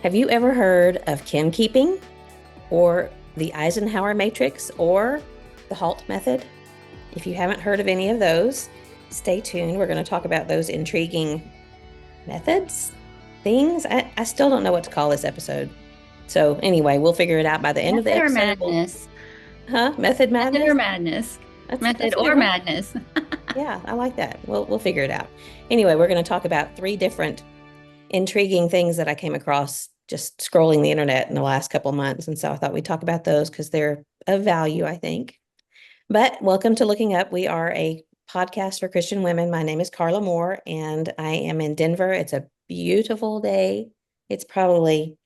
Have you ever heard of Kinkeeping or the Eisenhower matrix or the HALT method? If you haven't heard of any of those, stay tuned. We're going to talk about those intriguing methods, things. I still don't know what to call this episode. So, anyway, we'll figure it out by the end of the Method or episode. madness? Method Method or madness? madness? That's Method a good or one. madness. Yeah, I like that. We'll figure it out. Anyway, we're going to talk about three different intriguing things that I came across just scrolling the internet in the last couple of months. And so I thought we'd talk about those because they're of value, I think. But welcome to Looking Up. We are a podcast for Christian women. My name is Carla Moore, and I am in Denver. It's a beautiful day. It's probably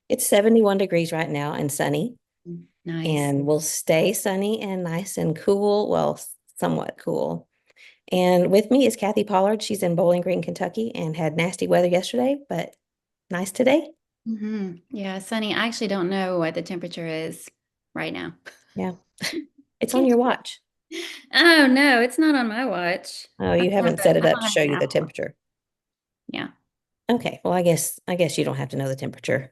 it's 71 degrees right now and sunny, Nice. and will stay sunny and nice and cool. Well, somewhat cool. And with me is Kathy Pollard. She's in Bowling Green, Kentucky, and had nasty weather yesterday, but nice today. Yeah, Sunny. I actually don't know what the temperature is right now. Yeah. It's on Can't. your watch. Oh no, it's not on my watch. Oh, I you don't haven't have, set it I up don't to have show an you the Apple. temperature. Yeah. Okay. Well, I guess you don't have to know the temperature.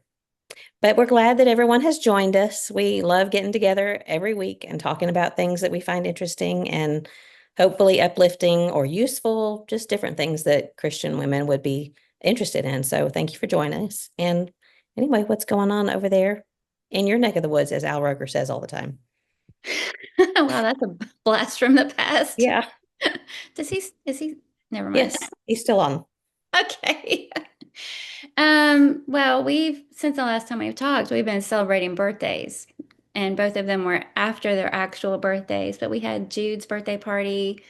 But we're glad that everyone has joined us. We love getting together every week and talking about things that we find interesting and hopefully uplifting or useful, just different things that Christian women would be interested in. So thank you for joining us. And anyway, what's going on over there in your neck of the woods, as Al Roker says all the time? Wow, that's a blast from the past. Yeah. Is he? Never mind. Yes, he's still on. Okay. Well, since the last time we've talked, we've been celebrating birthdays, and both of them were after their actual birthdays. But we had Jude's birthday party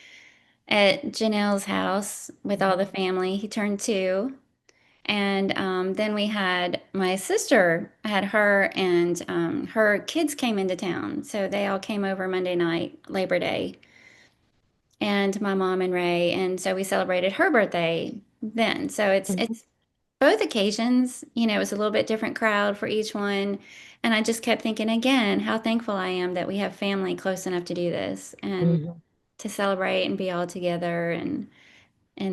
at Janelle's house with all the family. He turned 2. And then we had my sister, I had her and her kids came into town. So they all came over Monday night, Labor Day, and my mom and Ray. And so we celebrated her birthday then. So it's Mhm. it's both occasions, it was a little bit different crowd for each one. And I just kept thinking again how thankful I am that we have family close enough to do this and Mhm. to celebrate and be all together and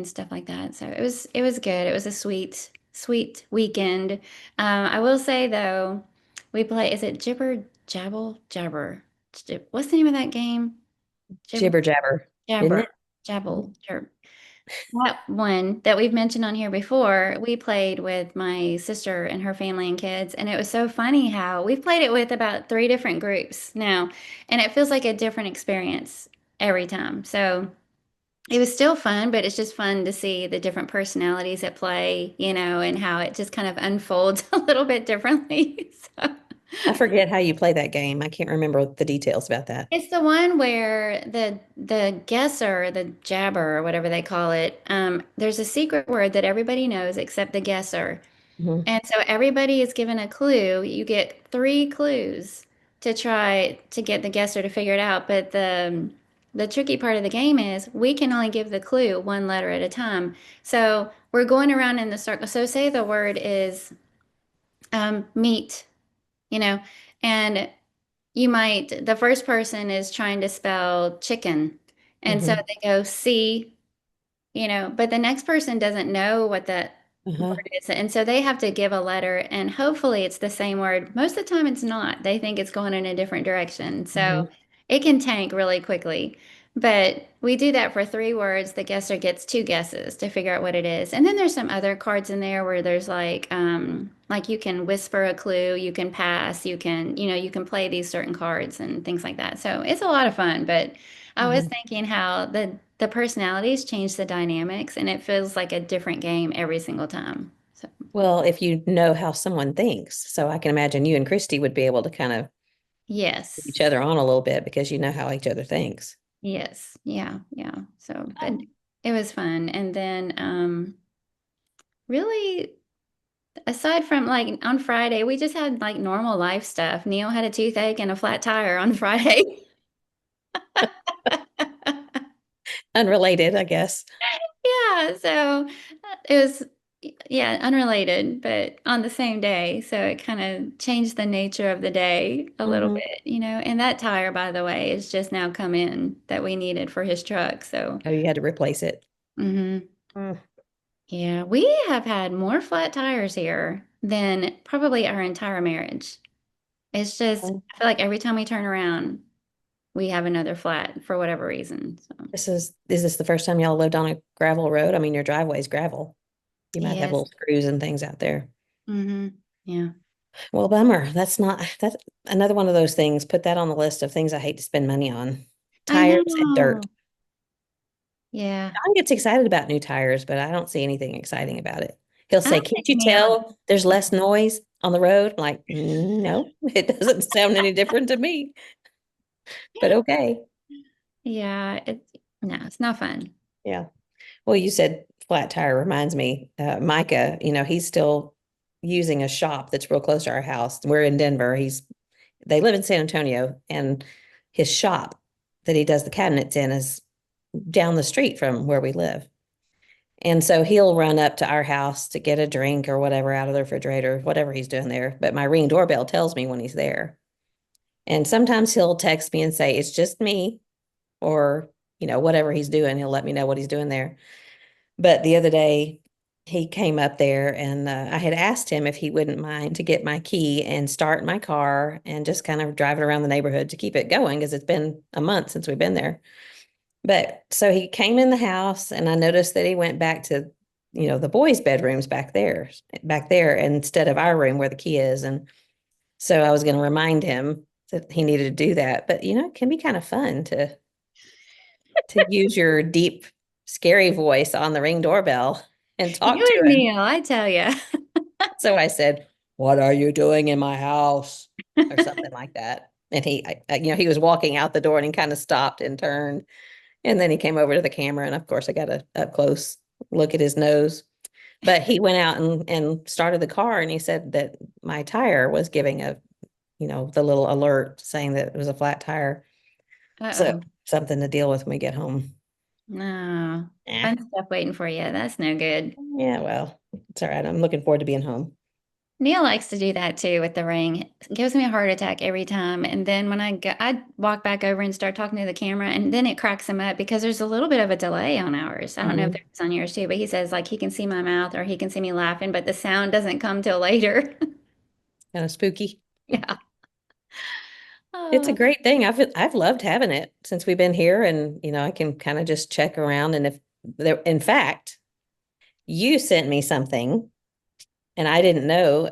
stuff like that. So it was good. It was a sweet weekend. I will say though, we play, is it Jibber Jabble Jabber? What's the name of that game? Jibber Jibber jabber, isn't Jabber it? Jabble. Mhm. Sure. That one that we've mentioned on here before, we played with my sister and her family and kids, and it was so funny how we've played it with about 3 different groups now, and it feels like a different experience every time. So it was still fun, but it's just fun to see the different personalities at play, and how it just kind of unfolds a little bit differently. So. I forget how you play that game. I can't remember the details about that. It's the one where the guesser, the jabber, or whatever they call it, there's a secret word that everybody knows except the guesser. Mhm. And so everybody is given a clue. You get 3 clues to try to get the guesser to figure it out. But the tricky part of the game is we can only give the clue one letter at a time. So we're going around in the circle. So say the word is meat, you know, and the first person is trying to spell chicken. And so Mhm. they go C, but the next person doesn't know what that Uh-huh. word is. And so they have to give a letter, and hopefully it's the same word. Most of the time it's not. They think it's going in a different direction. So Mhm. it can tank really quickly. But we do that for 3 words. The guesser gets 2 guesses to figure out what it is. And then there's some other cards in there where there's like you can whisper a clue, you can pass, you can play these certain cards and things like that. So it's a lot of fun. But I was Mhm. thinking how the personalities change the dynamics, and it feels like a different game every single time. So, Well, if you know how someone thinks, so I can imagine you and Christy would be able to kind of put each yes, other on a little bit because you know how each other thinks. yes, yeah, yeah. So, but it was fun. And then, really, aside from like on Friday, we just had like normal life stuff. Neil had a toothache and a flat tire on Friday. Unrelated, I guess. Yeah, so it was, yeah, unrelated, but on the same day. So it kind of changed the nature of the day a little Mhm. bit. And that tire, by the way, is just now come in that we needed for his truck. So, Oh, you had to replace it. hmm Mm. yeah, we have had more flat tires here. than probably our entire marriage. It's just, Well, I feel like every time we turn around, we have another flat for whatever reason. So, is this the first time y'all lived on a gravel road? I mean, your driveway's gravel. You might have yes. little screws and things out there. Yeah. Well, bummer. That's another one of those things. Put that on the list of things I hate to spend money on. I Tires and dirt. know. Yeah. John gets excited about new tires, but I don't see anything exciting about it. He'll I say, don't "Can't think you Neil, tell there's less noise on the road?" I'm like, No, it doesn't sound any different to me, but okay. yeah, no, it's not fun. Yeah. Well, you said flat tire reminds me, Micah, he's still using a shop that's real close to our house. We're in Denver. They live in San Antonio, and his shop that he does the cabinets in is down the street from where we live. And so he'll run up to our house to get a drink or whatever out of the refrigerator, whatever he's doing there. But my Ring doorbell tells me when he's there. And sometimes he'll text me and say, "It's just me," or, whatever he's doing, he'll let me know what he's doing there. But the other day, he came up there and I had asked him if he wouldn't mind to get my key and start my car and just kind of drive it around the neighborhood to keep it going because it's been a month since we've been there. But so he came in the house and I noticed that he went back to, the boys' bedrooms back there instead of our room where the key is. And so I was going to remind him that he needed to do that. But, it can be kind of fun to use your deep, scary voice on the Ring doorbell and talk to You and him. Neil, I tell you. So I said, "What are you doing in my house?" or something like that. And he was walking out the door and he kind of stopped and turned. And then he came over to the camera. And of course, I got a up close look at his nose. But he went out and started the car and he said that my tire was giving the little alert saying that it was a flat tire. So Uh-oh. something to deal with when we get home. No. Yeah. Fun stuff waiting for you. That's no good. Yeah, well, it's all right. I'm looking forward to being home. Neil likes to do that too with the ring. It gives me a heart attack every time. And then when I walk back over and start talking to the camera, and then it cracks him up because there's a little bit of a delay on ours. I don't know if Mhm. there's on yours too, but he says like he can see my mouth or he can see me laughing, but the sound doesn't come till later. Kind of spooky. Yeah. It's a Oh, great thing. I've loved having it since we've been here, and I can kind of just check around. And if there, in fact, you sent me something, and I didn't know.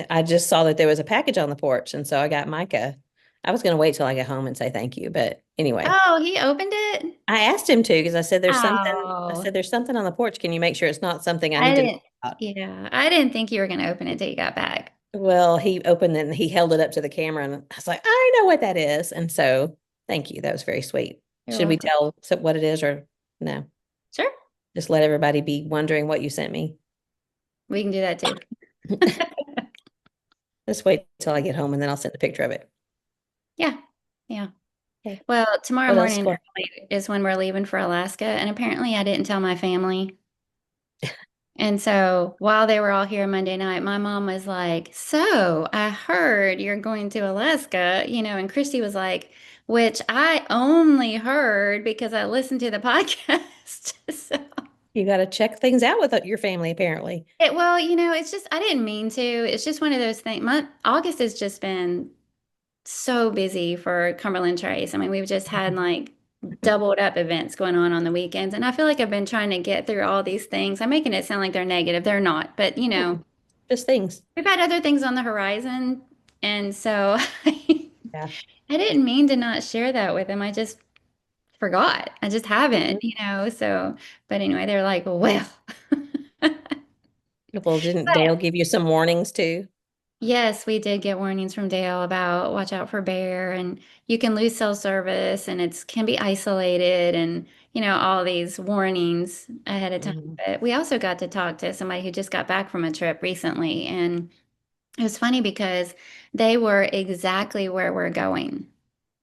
I just saw that there was a package on the porch, and so I got Micah. I was going to wait till I get home and say thank you, but anyway, oh, he opened it. I asked him to because I said there's something. I Oh, said there's something on the porch. Can you make sure it's not something I I need to know didn't. about? Yeah, I didn't think you were going to open it till you got back. Well, he opened it and he held it up to the camera, and I was like, I know what that is. And so, thank you. That was very sweet. You're Should we welcome. tell what it is or no? Sure, Just let everybody be wondering what you sent me. we can do that too. Just wait till I get home and then I'll send a picture of it. Yeah, yeah. Okay. Well, tomorrow What else morning going? is when we're leaving for Alaska, and apparently I didn't tell my family. And so while they were all here Monday night, my mom was like, "So I heard you're going to Alaska," and Christy was like, "Which I only heard because I listened to the podcast." So You got to check things out with your family, apparently. well, it's just I didn't mean to. It's just one of those things. August has just been so busy for Cumberland Trace. I mean, we've just had like doubled up events going on the weekends. And I feel like I've been trying to get through all these things. I'm making it sound like they're negative. They're not. But, Mm, just things. we've had other things on the horizon. And so Yeah. I didn't mean to not share that with them. I just forgot. I just Mhm. haven't. So, but anyway, they're like, well. Well, didn't But Dale give you some warnings too? yes, we did get warnings from Dale about watch out for bear and you can lose cell service and it's can be isolated and all these warnings ahead of time. Mhm. But we also got to talk to somebody who just got back from a trip recently and it was funny because they were exactly where we're going.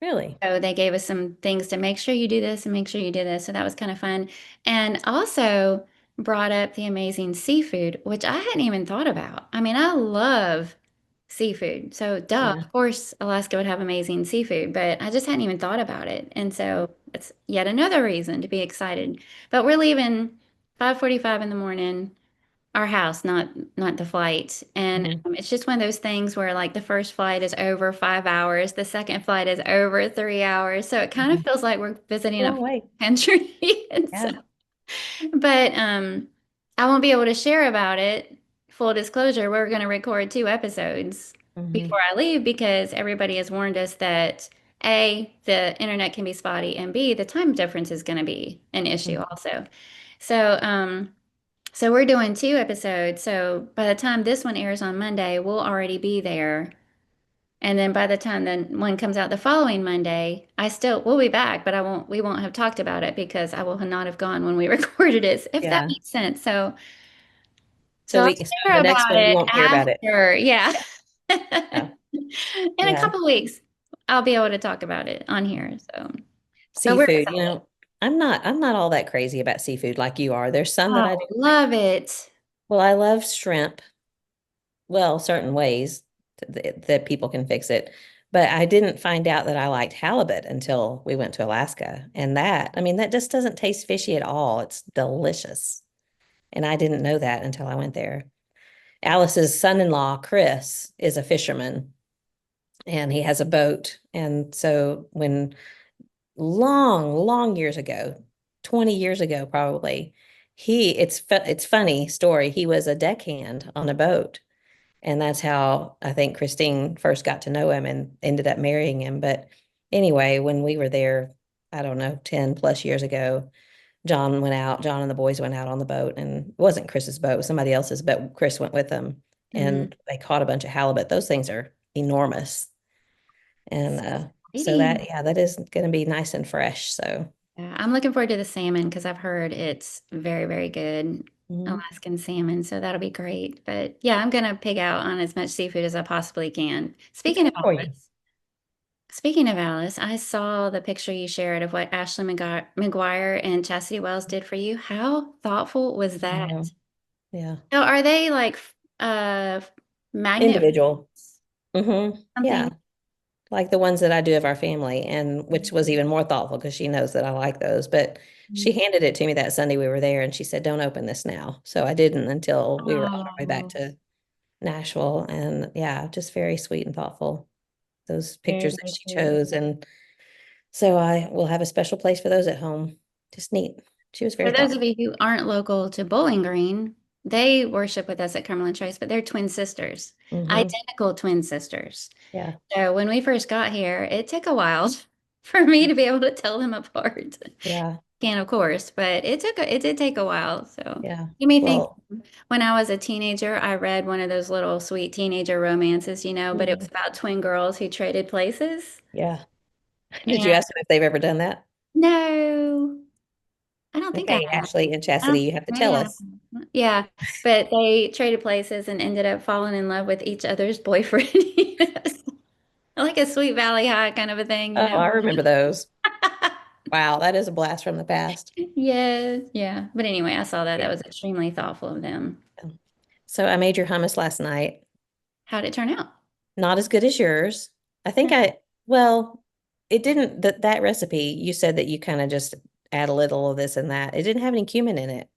Really? So they gave us some things to make sure you do this and make sure you do this. So that was kind of fun. And also brought up the amazing seafood, which I hadn't even thought about. I mean, I love seafood. So duh, Yeah. of course Alaska would have amazing seafood, but I just hadn't even thought about it. And so it's yet another reason to be excited. But we're leaving 5:45 in the morning. our house, not the flight. And Hmm. it's just one of those things where like the first flight is over 5 hours, the second flight is over 3 hours. So it kind of Hmm. feels like we're visiting a Oh, foreign wait. country. And so, Yeah. but I won't be able to share about it. Full disclosure, we're going to record 2 episodes Hmm. before I leave because everybody has warned us that A, the internet can be spotty, and B, the time difference is going to be an issue also. So, so we're doing 2 episodes. So by the time this one airs on Monday, we'll already be there. And then by the time the one comes out the following Monday, we'll be back, but we won't have talked about it because I will not have gone when we recorded it, if that Yeah. makes sense. So So I'll so share the next about one, you it won't hear about it. after. Yeah. Yeah. Yeah. In a Yeah. couple weeks, I'll be able to talk about it on here. But we're Seafood, excited. I'm not all that crazy about seafood like you are. There's some that I do Oh, like. love it. Well, I love shrimp. Well, certain ways that people can fix it. But I didn't find out that I liked halibut until we went to Alaska. And that just doesn't taste fishy at all. It's delicious. And I didn't know that until I went there. Alice's son-in-law, Chris, is a fisherman and he has a boat. And so when long, long years ago, 20 years ago probably, it's funny story. He was a deckhand on a boat. And that's how I think Christine first got to know him and ended up marrying him. But anyway, when we were there, I don't know, 10 plus years ago, John and the boys went out on the boat, and it wasn't Chris's boat, it was somebody else's, but Chris went with them Hmm. and they caught a bunch of halibut. Those things are enormous. And so Exciting. that is going to be nice and fresh. So, Yeah, I'm looking forward to the salmon because I've heard it's very, very good mhm. Alaskan salmon. So that'll be great. But yeah, I'm gonna pig out on as much seafood as I possibly can. It's good for you. Speaking of Alice, I saw the picture you shared of what Ashley McGuire and Chastity Wells did for you. How thoughtful was Oh, that? yeah. So are they like uh magnet Individual. Yeah. something? Like the ones that I do of our family, and which was even more thoughtful because she knows that I like those. But she handed it to me that Sunday we were there, and she said, "Don't open this now." So I didn't until we were on our way back Oh, to Nashville, and yeah, just very sweet and thoughtful. Those very, pictures that very she cute. chose, and so I will have a special place for those at home. Just neat. She was very For those thoughtful. of you who aren't local to Bowling Green, they worship with us at Cumberland Trace, but they're twin sisters, Hmm. identical twin sisters. Yeah, So when we first got here, it took a while for me to be able to tell them apart. yeah, Can, of course, but it did take a while. So yeah. you may think Well, when I was a teenager, I read one of those little sweet teenager romances, but it was mhm, about twin girls who traded places. yeah. Did And you ask them if they've ever done that? no, I don't think I Okay, have. Ashley and I Chastity, don't, you have to maybe tell I us. have. Yeah, but they traded places and ended up falling in love with each other's boyfriend. Like a Sweet Valley High kind of a thing, Oh, I remember those. Wow, that is a blast from the past. Yes, yeah. But anyway, I saw that. That Yeah. was extremely thoughtful of them. So I made your hummus last night. How'd it turn out? Not as good as yours. I think No. well, it didn't, that recipe, you said that you kind of just add a little of this and that. It didn't have any cumin in it.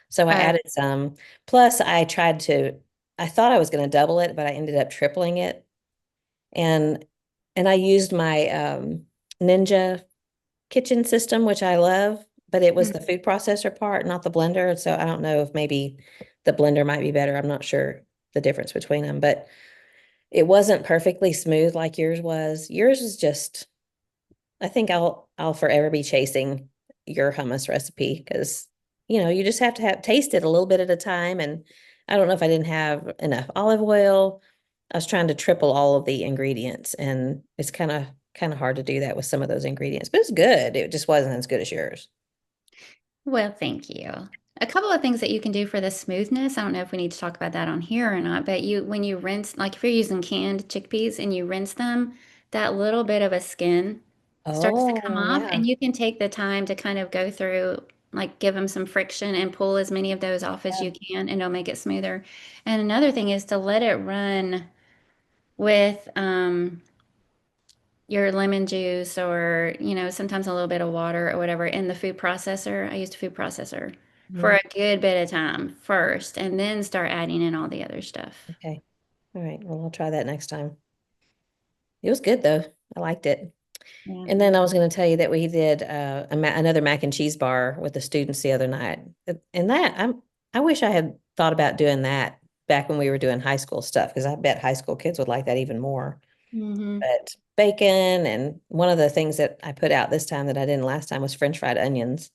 So I Oh, added some. Plus, I thought I was going to double it, but I ended up tripling it. And I used my Ninja kitchen system, which I love, but it was mm. the food processor part, not the blender. So I don't know if maybe the blender might be better. I'm not sure the difference between them, but it wasn't perfectly smooth like yours was. Yours is just, I think I'll forever be chasing your hummus recipe because you just have to have taste it a little bit at a time. And I don't know if I didn't have enough olive oil. I was trying to triple all of the ingredients, and it's kind of hard to do that with some of those ingredients, but it's good. It just wasn't as good as yours. Well, thank you. A couple of things that you can do for the smoothness. I don't know if we need to talk about that on here or not, but when you rinse, like if you're using canned chickpeas and you rinse them, that little bit of a skin starts to come Oh, off, yeah. and you can take the time to kind of go through, like give them some friction and pull as many of those off as Yeah. you can, and it'll make it smoother. And another thing is to let it run with your lemon juice or, sometimes a little bit of water or whatever in the food processor. I used a food processor. for Mhm. a good bit of time first, and then start adding in all the other stuff. Okay. All right. Well, I'll try that next time. It was good though. I liked it. Yeah. And then I was going to tell you that we did another mac and cheese bar with the students the other night. And I wish I had thought about doing that back when we were doing high school stuff, because I bet high school kids would like that even more. Hmm. But bacon, and one of the things that I put out this time that I didn't last time was French fried onions,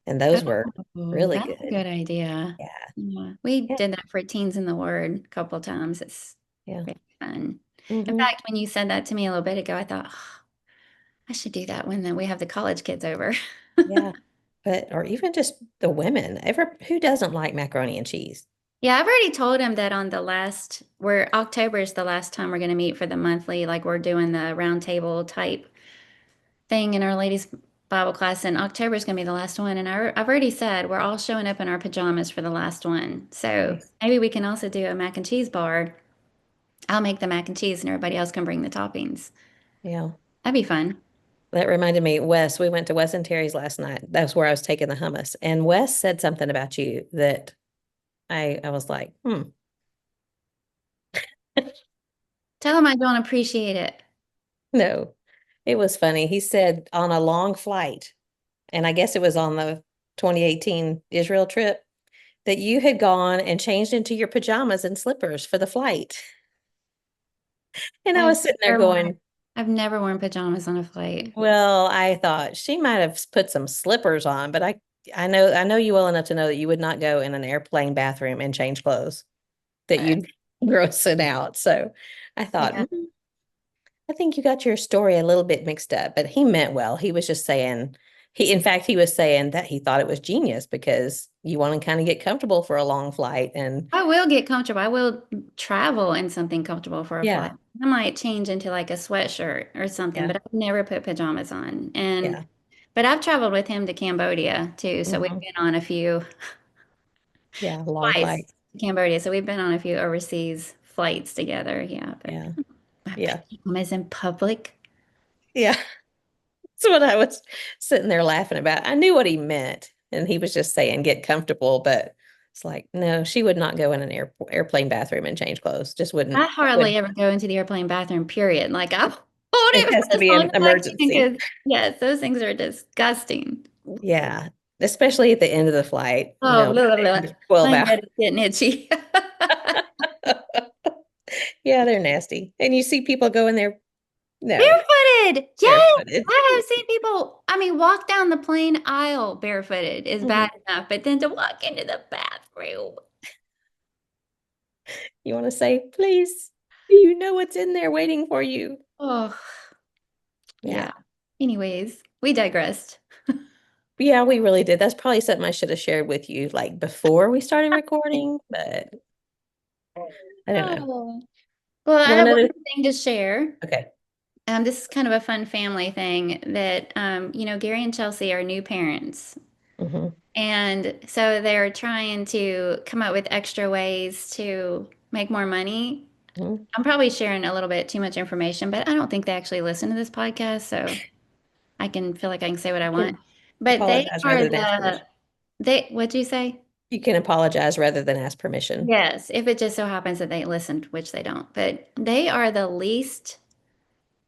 and those were Oh, really that's a good. good idea. Yeah. Yeah. We Yeah. did that for Teens in the Word a couple of times. It's Yeah. very fun. In Hmm. fact, when you said that to me a little bit ago, I thought, "Oh, I should do that when we have the college kids over." Yeah. But, or even just the women, who doesn't like macaroni and cheese? Yeah, I've already told him that we're October is the last time we're going to meet for the monthly, like we're doing the round table type thing in our ladies' Bible class, and October is going to be the last one. And I've already said we're all showing up in our pajamas for the last one. So Nice. maybe we can also do a mac and cheese bar. I'll make the mac and cheese, and everybody else can bring the toppings. Yeah. That'd be fun. That reminded me, Wes, we went to Wes and Terry's last night. That's where I was taking the hummus. And Wes said something about you that I was like, hmm. Tell them I don't appreciate it. No. It was funny. He said on a long flight, and I guess it was on the 2018 Israel trip, that you had gone and changed into your pajamas and slippers for the flight. And I I've was sitting there never worn, going, I've never worn pajamas on a flight. well, I thought she might have put some slippers on, but I know you well enough to know that you would not go in an airplane bathroom and change clothes, that Uh, you'd gross it out. So I thought, yeah. I think you got your story a little bit mixed up, but he meant well. He was just saying, in fact, he was saying that he thought it was genius because you want to kind of get comfortable for a long flight. And I will get comfortable. I will travel in something comfortable for a flight. yeah, I might change into like a sweatshirt or something, yeah, but I've never put pajamas on. yeah. But I've traveled with him to Cambodia too, so we've Hmm. been on a few Yeah, long twice flight. to Cambodia. So we've been on a few overseas flights together. Yeah, but Yeah, my yeah, pajamas in public. yeah. That's what I was sitting there laughing about. I knew what he meant, and he was just saying get comfortable, but it's like, no, she would not go in an airplane bathroom and change clothes. Just wouldn't. I hardly Would. ever go into the airplane bathroom, period. Like I'll hold It it has for to as be long an as I can emergency. because yes, those things are disgusting. Yeah, especially at the end of the flight, Oh, blah, blah, blah. 12 My hours. head is getting itchy. Yeah, they're nasty. And you see people go in there, no, Barefooted. Yes. barefooted. I have seen people, I mean, walk down the plane aisle barefooted is Mhm. bad enough, but then to walk into the bathroom. You want to say, please, you know what's in there waiting for you. Oh, Yeah. yeah. Anyways, we digressed. Yeah, we really did. That's probably something I should have shared with you like before we started recording, but I don't know. Oh. Well, I Well, have one another, more thing to share. okay. This is kind of a fun family thing that, Gary and Chelsea are new parents. Hmm. And so they're trying to come up with extra ways to make more money. Hmm. I'm probably sharing a little bit too much information, but I don't think they actually listen to this podcast, so I can feel like I can say what I You want. can But they apologize are rather than ask permission. what'd you say? You can apologize rather than ask permission. Yes, if it just so happens that they listened, which they don't. But they are the least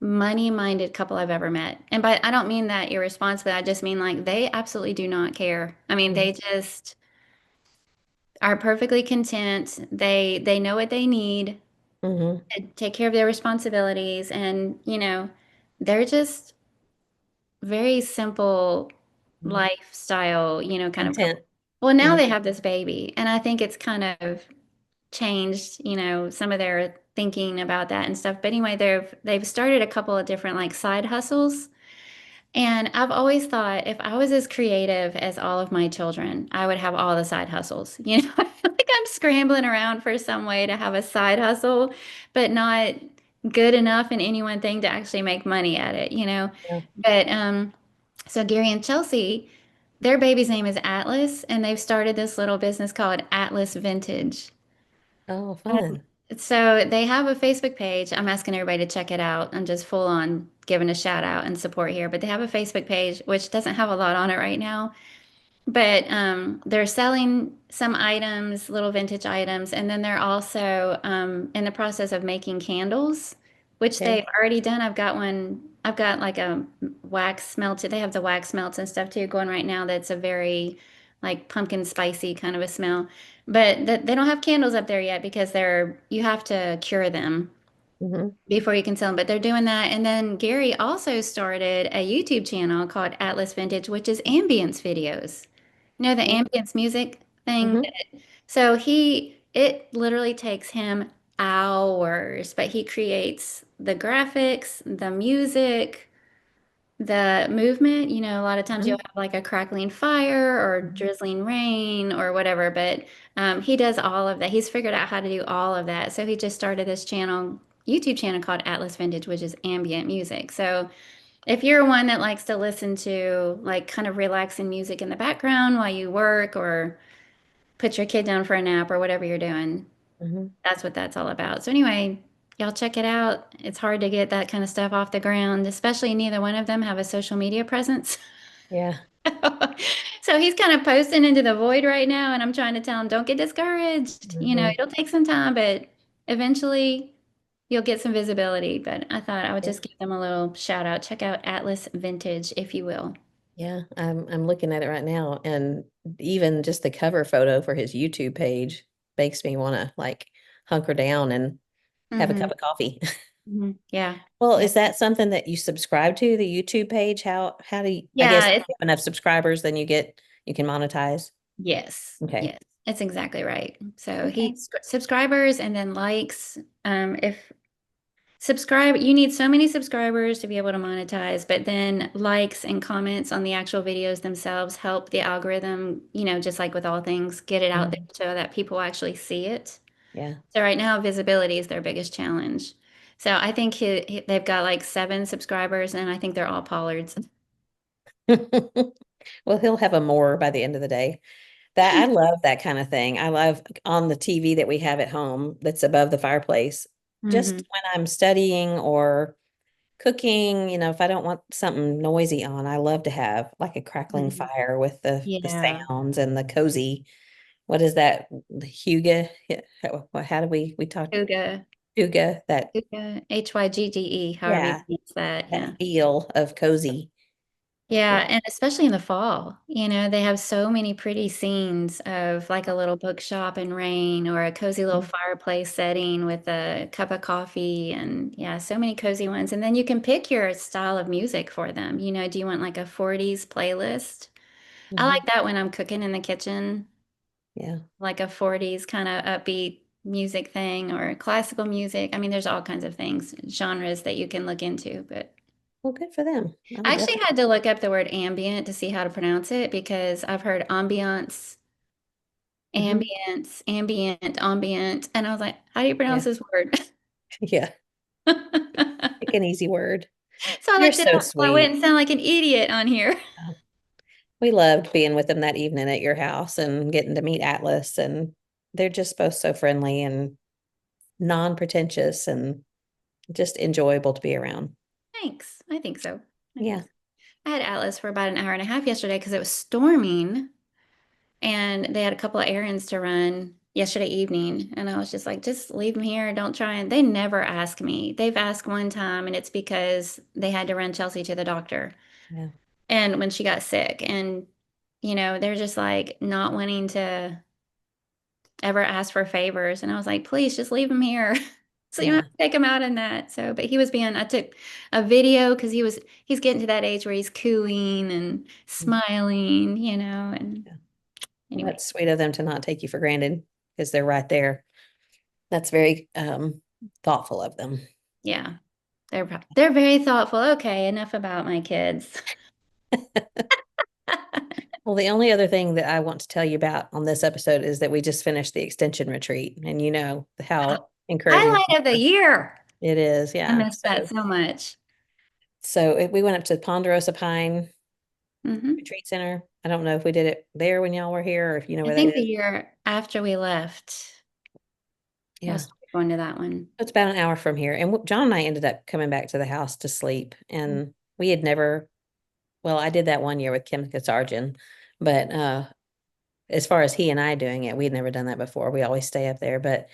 money-minded couple I've ever met. And by I don't mean that irresponsibly, I just mean like they absolutely do not care. I mean, Hmm. they just are perfectly content. They know what they need Hmm. to take care of their responsibilities and, they're just very simple lifestyle, kind of couple. Content. Well, now Mhm. they have this baby, and I think it's kind of changed, some of their thinking about that and stuff. But anyway, they've started a couple of different like side hustles. And I've always thought if I was as creative as all of my children, I would have all the side hustles. I feel like I'm scrambling around for some way to have a side hustle, but not good enough in any one thing to actually make money at it. Yeah. But so Gary and Chelsea, their baby's name is Atlas, and they've started this little business called Atlas Vintage. Oh, fun. So they have a Facebook page. I'm asking everybody to check it out. I'm just full on giving a shout out and support here. But they have a Facebook page, which doesn't have a lot on it right now. but they're selling some items, little vintage items, and then they're also in the process of making candles, which they've Okay. already done. I've got one. I've got like a wax melted. They have the wax melts and stuff too going right now. That's a very like pumpkin spicy kind of a smell. But they don't have candles up there yet because you have to cure them Hmm. before you can sell them. But they're doing that. And then Gary also started a YouTube channel called Atlas Vintage, which is ambience videos. You know, the ambience music thing. Hmm. So it literally takes him hours, but he creates the graphics, the music, the movement. You know, a lot of times you'll Hmm. have like a crackling fire or Hmm. drizzling rain or whatever, but he does all of that. He's figured out how to do all of that. So he just started this YouTube channel called Atlas Vintage, which is ambient music. So if you're one that likes to listen to like kind of relaxing music in the background while you work or put your kid down for a nap or whatever you're doing, Hmm. that's what that's all about. So anyway, y'all check it out. It's hard to get that kind of stuff off the ground, especially neither one of them have a social media presence. Yeah. So he's kind of posting into the void right now, and I'm trying to tell him, don't get discouraged. You know, Hmm. it'll take some time, but eventually you'll get some visibility. But I thought I would Yeah. just give them a little shout out. Check out Atlas Vintage, if you will. Yeah. I'm looking at it right now, and even just the cover photo for his YouTube page makes me want to like hunker down and have a Hmm. cup of coffee. Yeah. Well, Yeah. is that something that you subscribe to, the YouTube page? How do you, I guess Yeah. if you have enough subscribers, then you can monetize. Yes. Okay. Yes. That's exactly right. So Okay. subscribers and then likes. If subscribe, you need so many subscribers to be able to monetize, but then likes and comments on the actual videos themselves help the algorithm, you know, just like with all things, get it out there Mhm. so that people actually see it. Yeah. So right now, visibility is their biggest challenge. So I think they've got like 7 subscribers, and I think they're all Pollards. Well, he'll have a more by the end of the day. That I love that kind of thing. I love on the TV that we have at home that's above the fireplace. Hmm. Just when I'm studying or cooking, if I don't want something noisy on, I love to have like a crackling Hmm. fire with the Yeah. sounds and the cozy. What is that? The Huga? Yeah, how do we talk Huga, Huga? That, Huga, Hygge, however you yeah, pronounce that. that Yeah. feel of cozy. Yeah, Yeah. and especially in the fall, you know, they have so many pretty scenes of like a little bookshop in rain or a cozy little fireplace setting with a cup of coffee and yeah, so many cozy ones. And then you can pick your style of music for them. You know, do you want like a 40s playlist? I Hmm. like that when I'm cooking in the kitchen, Yeah. like a 40s kind of upbeat music thing or classical music. I mean, there's all kinds of things, genres that you can look into, but Well, good for them. I I would actually definitely. had to look up the word ambient to see how to pronounce it because I've heard ambiance, Hmm. ambience, ambient, ambient, and I was like, how do you Yeah. pronounce this word? Yeah. Pick an easy word. So I You're looked it so up so I sweet. wouldn't sound like an idiot on here. Oh, we loved being with them that evening at your house and getting to meet Atlas. And they're just both so friendly and non-pretentious and just enjoyable to be around. Thanks. I think so. I think Yeah. so. I had Atlas for about an hour and a half yesterday because it was storming and they had a couple of errands to run yesterday evening. And I was just like, just leave them here. Don't try. And they never ask me. They've asked one time, and it's because they had to run Chelsea to the doctor. Yeah. And when she got sick, and, you know, they're just like not wanting to ever ask for favors. And I was like, please just leave him here. So you don't have Yeah. to take him out in that. So, but I took a video because he's getting to that age where he's cooing and smiling, you know, and Yeah. Well, anyway. that's sweet of them to not take you for granted because they're right there. That's very thoughtful of them. Yeah, they're very thoughtful. Okay, enough about my kids. Well, the only other thing that I want to tell you about on this episode is that we just finished the extension retreat, and you know how encouraging Highlight of the year. it is. I Yeah. miss that so much. We went up to Ponderosa Pine Hmm. Retreat Center. I don't know if we did it there when y'all were here or if you know I where that think the is. year after we left, I Yeah. started going to that one. It's about an hour from here. And John and I ended up coming back to the house to sleep. And we had never, well, I did that one year with Kim Sargent, But as far as he and I doing it, we'd never done that before. We always stay up there, but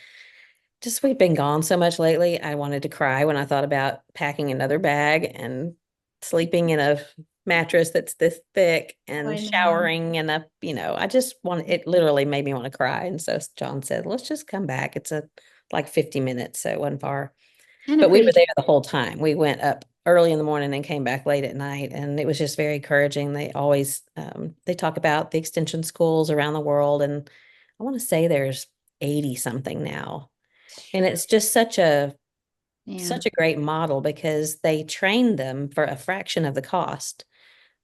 just we've been gone so much lately. I wanted to cry when I thought about packing another bag and sleeping in a mattress that's this thick and I know. showering in a, I just want it literally made me want to cry. And so John said, let's just come back. It's a like 50 minutes, so it wasn't far. And a But we were pretty there the whole time. We went up early in the morning and came back late at night, and it was just very encouraging. They always they talk about the extension schools around the world, and I want to say there's 80 something now. And it's just yeah. such a great model because they train them for a fraction of the cost.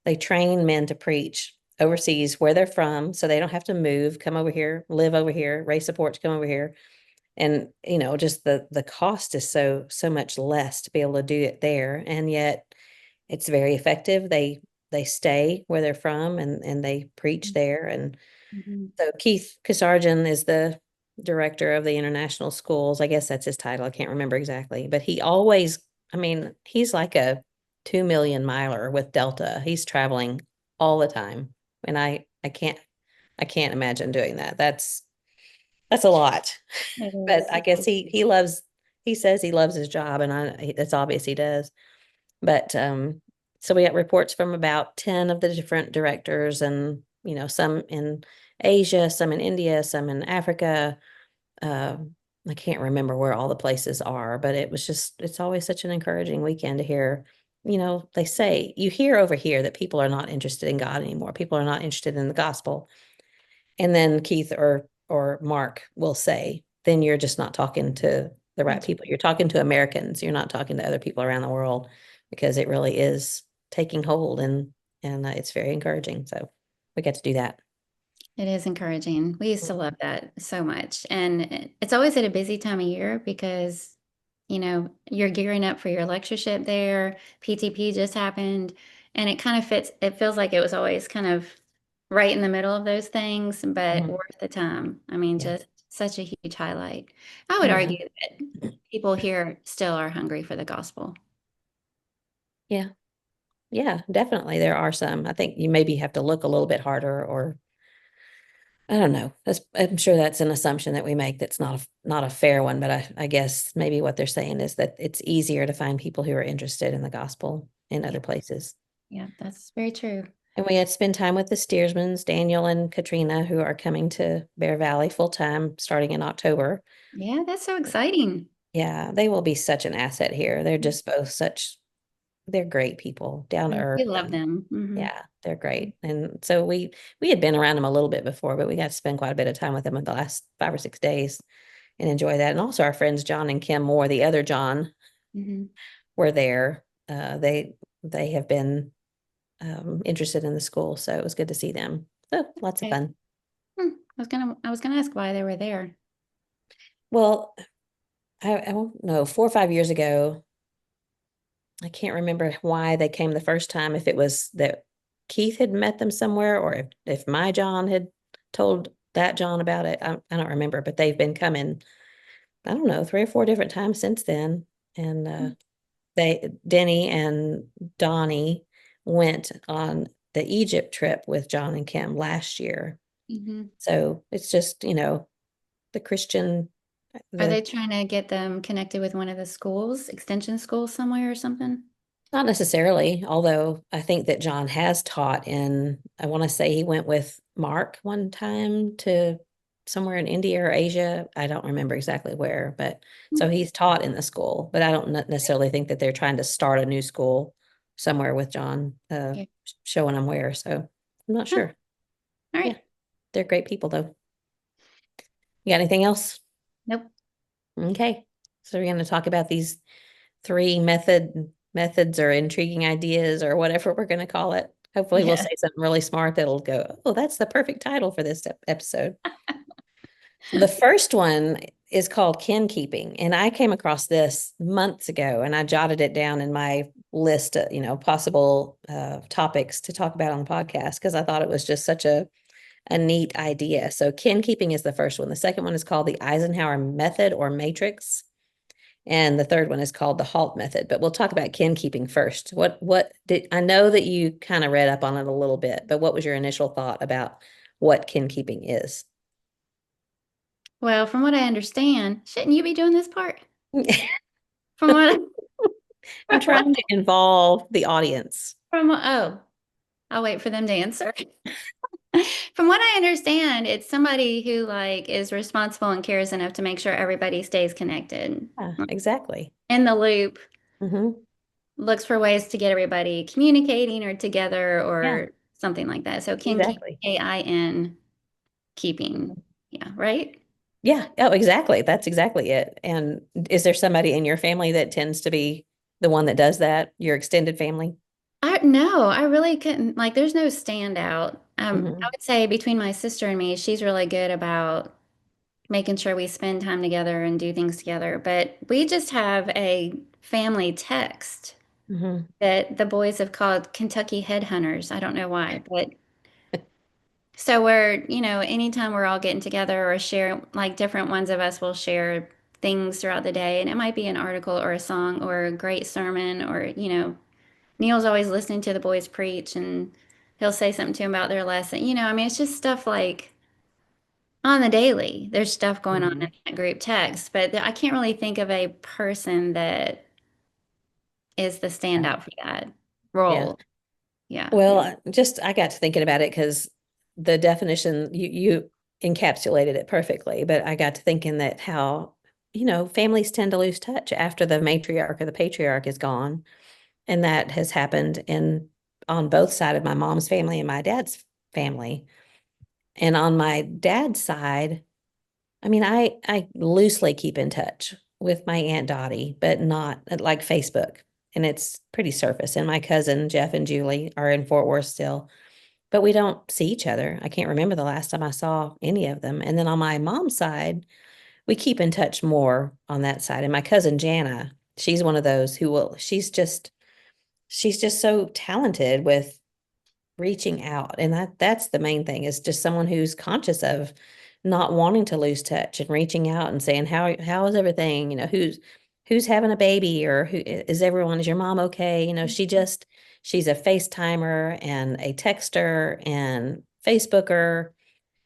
They train men to preach overseas where they're from, so they don't have to move, come over here, live over here, raise support to come over here. And just the cost is so much less to be able to do it there, and yet it's very effective. They stay where they're from, and they preach there. And Mhm. so Keith Kasarjan is the director of the international schools. I guess that's his title. I can't remember exactly, but he always, I mean, he's like a 2 million miler with Delta. He's traveling all the time. And I can't imagine doing that. That's a lot. It But is. I guess he says he loves his job, and it's obvious he does. But so we got reports from about 10 of the different directors, and some in Asia, some in India, some in Africa. Uh, I can't remember where all the places are, but it's always such an encouraging weekend to hear. They say you hear over here that people are not interested in God anymore. People are not interested in the gospel. And then Keith or Mark will say, then you're just not talking to the right That's people. You're talking to Americans. You're not talking to other people around the world, because it really is taking hold, and it's very encouraging. So we get to do that. It is encouraging. We used to love that so much. And it's always at a busy time of year because, you're gearing up for your lectureship there. PTP just happened. And it kind of fits, it feels like it was always kind of right in the middle of those things, but Mhm. worth the time. I mean, Yeah. just such a huge highlight. I would Oh yeah. argue that people here still are hungry for the gospel. Yeah. Yeah, definitely. There are some. I think you maybe have to look a little bit harder, or I don't know. I'm sure that's an assumption that we make that's not a fair one, but I guess maybe what they're saying is that it's easier to find people who are interested in the gospel in Yeah, other places. yeah, that's very true. And we had to spend time with the Steersmans, Daniel and Katrina, who are coming to Bear Valley full time starting in October. Yeah, that's so exciting. Yeah, they will be such an asset here. They're just both they're great people, down to We earth, love and them. yeah, they're great. And so we had been around them a little bit before, but we got to spend quite a bit of time with them in the last 5 or 6 days and enjoy that. And also our friends John and Kim Moore, the other John, Hmm. were there. They have been interested in the school, so it was good to see them. So lots of Okay. fun. I was gonna ask why they were there. Well, I don't know, 4 or 5 years ago, I can't remember why they came the first time, if it was that Keith had met them somewhere, or if my John had told that John about it. I don't remember, but they've been coming, I don't know, 3 or 4 different times since then. And Denny and Donnie went on the Egypt trip with John and Kim last year. Hmm. So it's just, the Christian, Are the they trying to get them connected with one of the schools, extension schools somewhere or something? Not necessarily, although I think that John has taught I want to say he went with Mark one time to somewhere in India or Asia. I don't remember exactly where, but Hmm. so he's taught in the school, but I don't necessarily think that they're trying to start a new school somewhere with John, Okay. showing them where. So I'm not Huh. sure. All Yeah, right. they're great people though. You got anything else? Nope. Okay. So we're going to talk about these three methods or intriguing ideas or whatever we're going to call it. Hopefully we'll Yeah. say something really smart that'll go, oh, that's the perfect title for this episode. The first one is called Kinkeeping, and I came across this months ago, and I jotted it down in my list of, possible topics to talk about on the podcast, because I thought it was just such a neat idea. So kinkeeping is the first one. The second one is called the Eisenhower method or matrix. And the third one is called the HALT method. But we'll talk about kin keeping first. What did I know that you kind of read up on it a little bit, but what was your initial thought about what kin keeping is? Well, from what I understand, shouldn't you be doing this part? From what, I'm trying to involve the audience. oh, I'll wait for them to answer. From what I understand, it's somebody who like is responsible and cares enough to make sure everybody stays connected Yeah, exactly. in the loop, Hmm. looks for ways to get everybody communicating or together Yeah, or something like that. So kin keep exactly. Kain keeping. Yeah, right? Yeah. Oh, exactly. That's exactly it. And is there somebody in your family that tends to be the one that does that? Your extended family? I no, I really couldn't like there's no standout. I Hmm. would say between my sister and me, she's really good about making sure we spend time together and do things together. But we just have a family text Hmm. that the boys have called Kentucky Headhunters. I don't know why, but so we're, anytime we're all getting together or share, like different ones of us will share things throughout the day, and it might be an article or a song or a great sermon, or, Neil's always listening to the boys preach and he'll say something to him about their lesson. I mean, it's just stuff like on the daily. There's stuff going on in Hmm. that group text, but I can't really think of a person that is the Yeah. standout for that Yeah. role. Yeah. Well, just I got to thinking about it because the definition you encapsulated it perfectly, but I got to thinking that how, families tend to lose touch after the matriarch or the patriarch is gone. And that has happened in on both sides of my mom's family and my dad's family. And on my dad's side, I mean, I loosely keep in touch with my Aunt Dottie, but not like Facebook. And it's pretty surface. And my cousin Jeff and Julie are in Fort Worth still, but we don't see each other. I can't remember the last time I saw any of them. And then on my mom's side, we keep in touch more on that side. And my cousin Jana, she's one of those who will, she's just so talented with reaching out. And that's the main thing is just someone who's conscious of not wanting to lose touch and reaching out and saying, how is everything? Who's having a baby or who is your mom okay? She's a FaceTimer and a texter and Facebooker.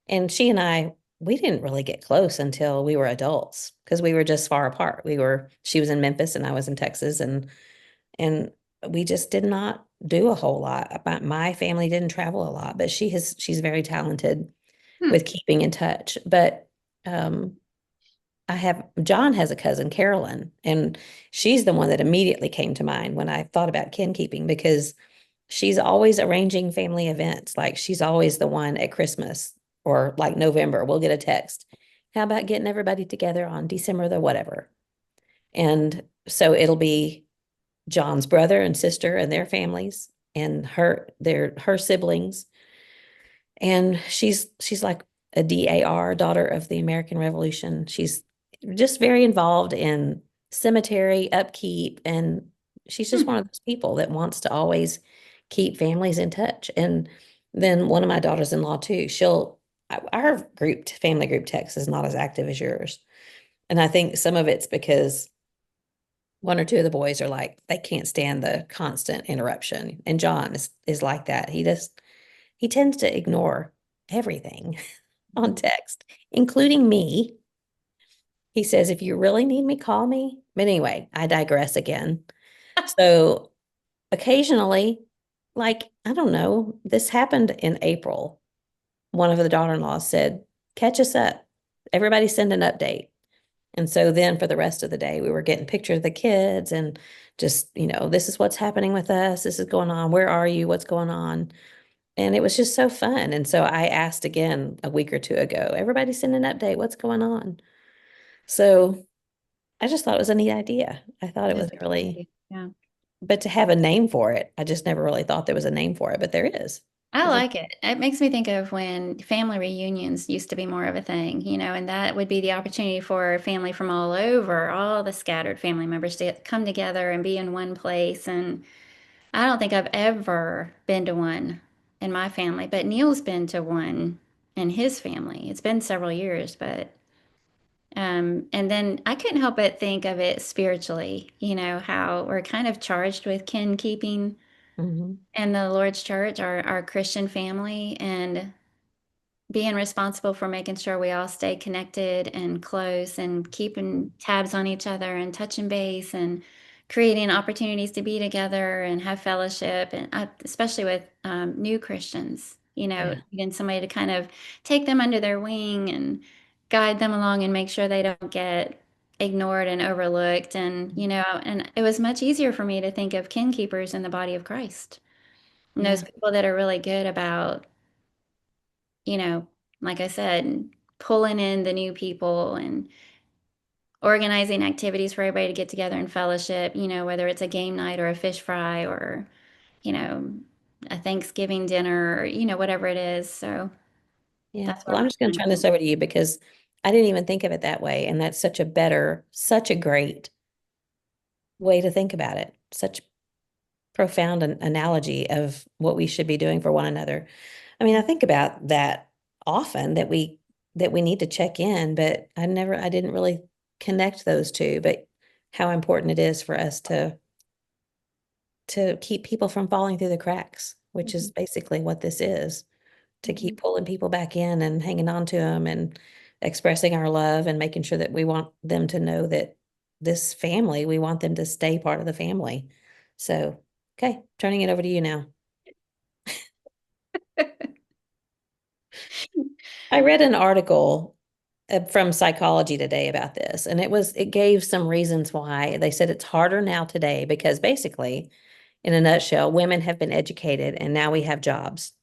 And she and we didn't really get close until we were adults because we were just far apart. She was in Memphis and I was in Texas, and we just did not do a whole lot. My family didn't travel a lot, but she's very talented Hmm. with keeping in touch. But um, John has a cousin, Carolyn, and she's the one that immediately came to mind when I thought about kin keeping because she's always arranging family events. Like she's always the one at Christmas or like November, we'll get a text. How about getting everybody together on December the whatever? And so it'll be John's brother and sister and their families and her siblings. And she's like a DAR, daughter of the American Revolution. She's just very involved in cemetery upkeep, and she's just Hmm. one of those people that wants to always keep families in touch. And then one of my daughters-in-law too, our family group text is not as active as yours. And I think some of it's because one or two of the boys are like they can't stand the constant interruption, and John is like that. He tends to ignore everything on text, including me. He says, if you really need me, call me. But anyway, I digress again. So occasionally, like, I don't know, this happened in April. One of the daughter-in-laws said, catch us up. Everybody send an update. And so then for the rest of the day, we were getting pictures of the kids and just, this is what's happening with us. This is going on. Where are you? What's going on? And it was just so fun. And so I asked again a week or two ago, everybody send an update. What's going on? So I just thought it was a neat idea. I thought it That's was a good really, idea. Yeah. but to have a name for it, I just never really thought there was a name for it, but there is. I There's a, like it. It makes me think of when family reunions used to be more of a thing, and that would be the opportunity for family from all over, all the scattered family members to come together and be in one place. And I don't think I've ever been to one in my family, but Neil's been to one in his family. It's been several years, but And then I couldn't help but think of it spiritually, how we're kind of charged with kin keeping Hmm. in the Lord's church, our Christian family, and being responsible for making sure we all stay connected and close and keeping tabs on each other and touching base and creating opportunities to be together and have fellowship. And especially with new Christians, Yeah. needing somebody to kind of take them under their wing and guide them along and make sure they don't get ignored and overlooked. And it was much easier for me to think of kin keepers in the body of Christ. And those Yeah. people that are really good about you know, like I said, pulling in the new people and organizing activities for everybody to get together and fellowship, whether it's a game night or a fish fry or, you know, a Thanksgiving dinner or, whatever it is. So Yeah. that's Well, where I'm my just going to mind turn this over to you because I didn't even think of it that way. And that's such a great way to think about it. Such profound an analogy of what we should be doing for one another. I mean, I think about that often that we need to check in, but I didn't really connect those two, but how important it is for us to keep people from falling through the cracks, which is Mhm, basically what this is, to keep mhm, pulling people back in and hanging on to them and expressing our love and making sure that we want them to know that this family, we want them to stay part of the family. So, okay, turning it over to you now. I read an article from Psychology Today about this, and it gave some reasons why they said it's harder now today because basically, in a nutshell, women have been educated and now we have jobs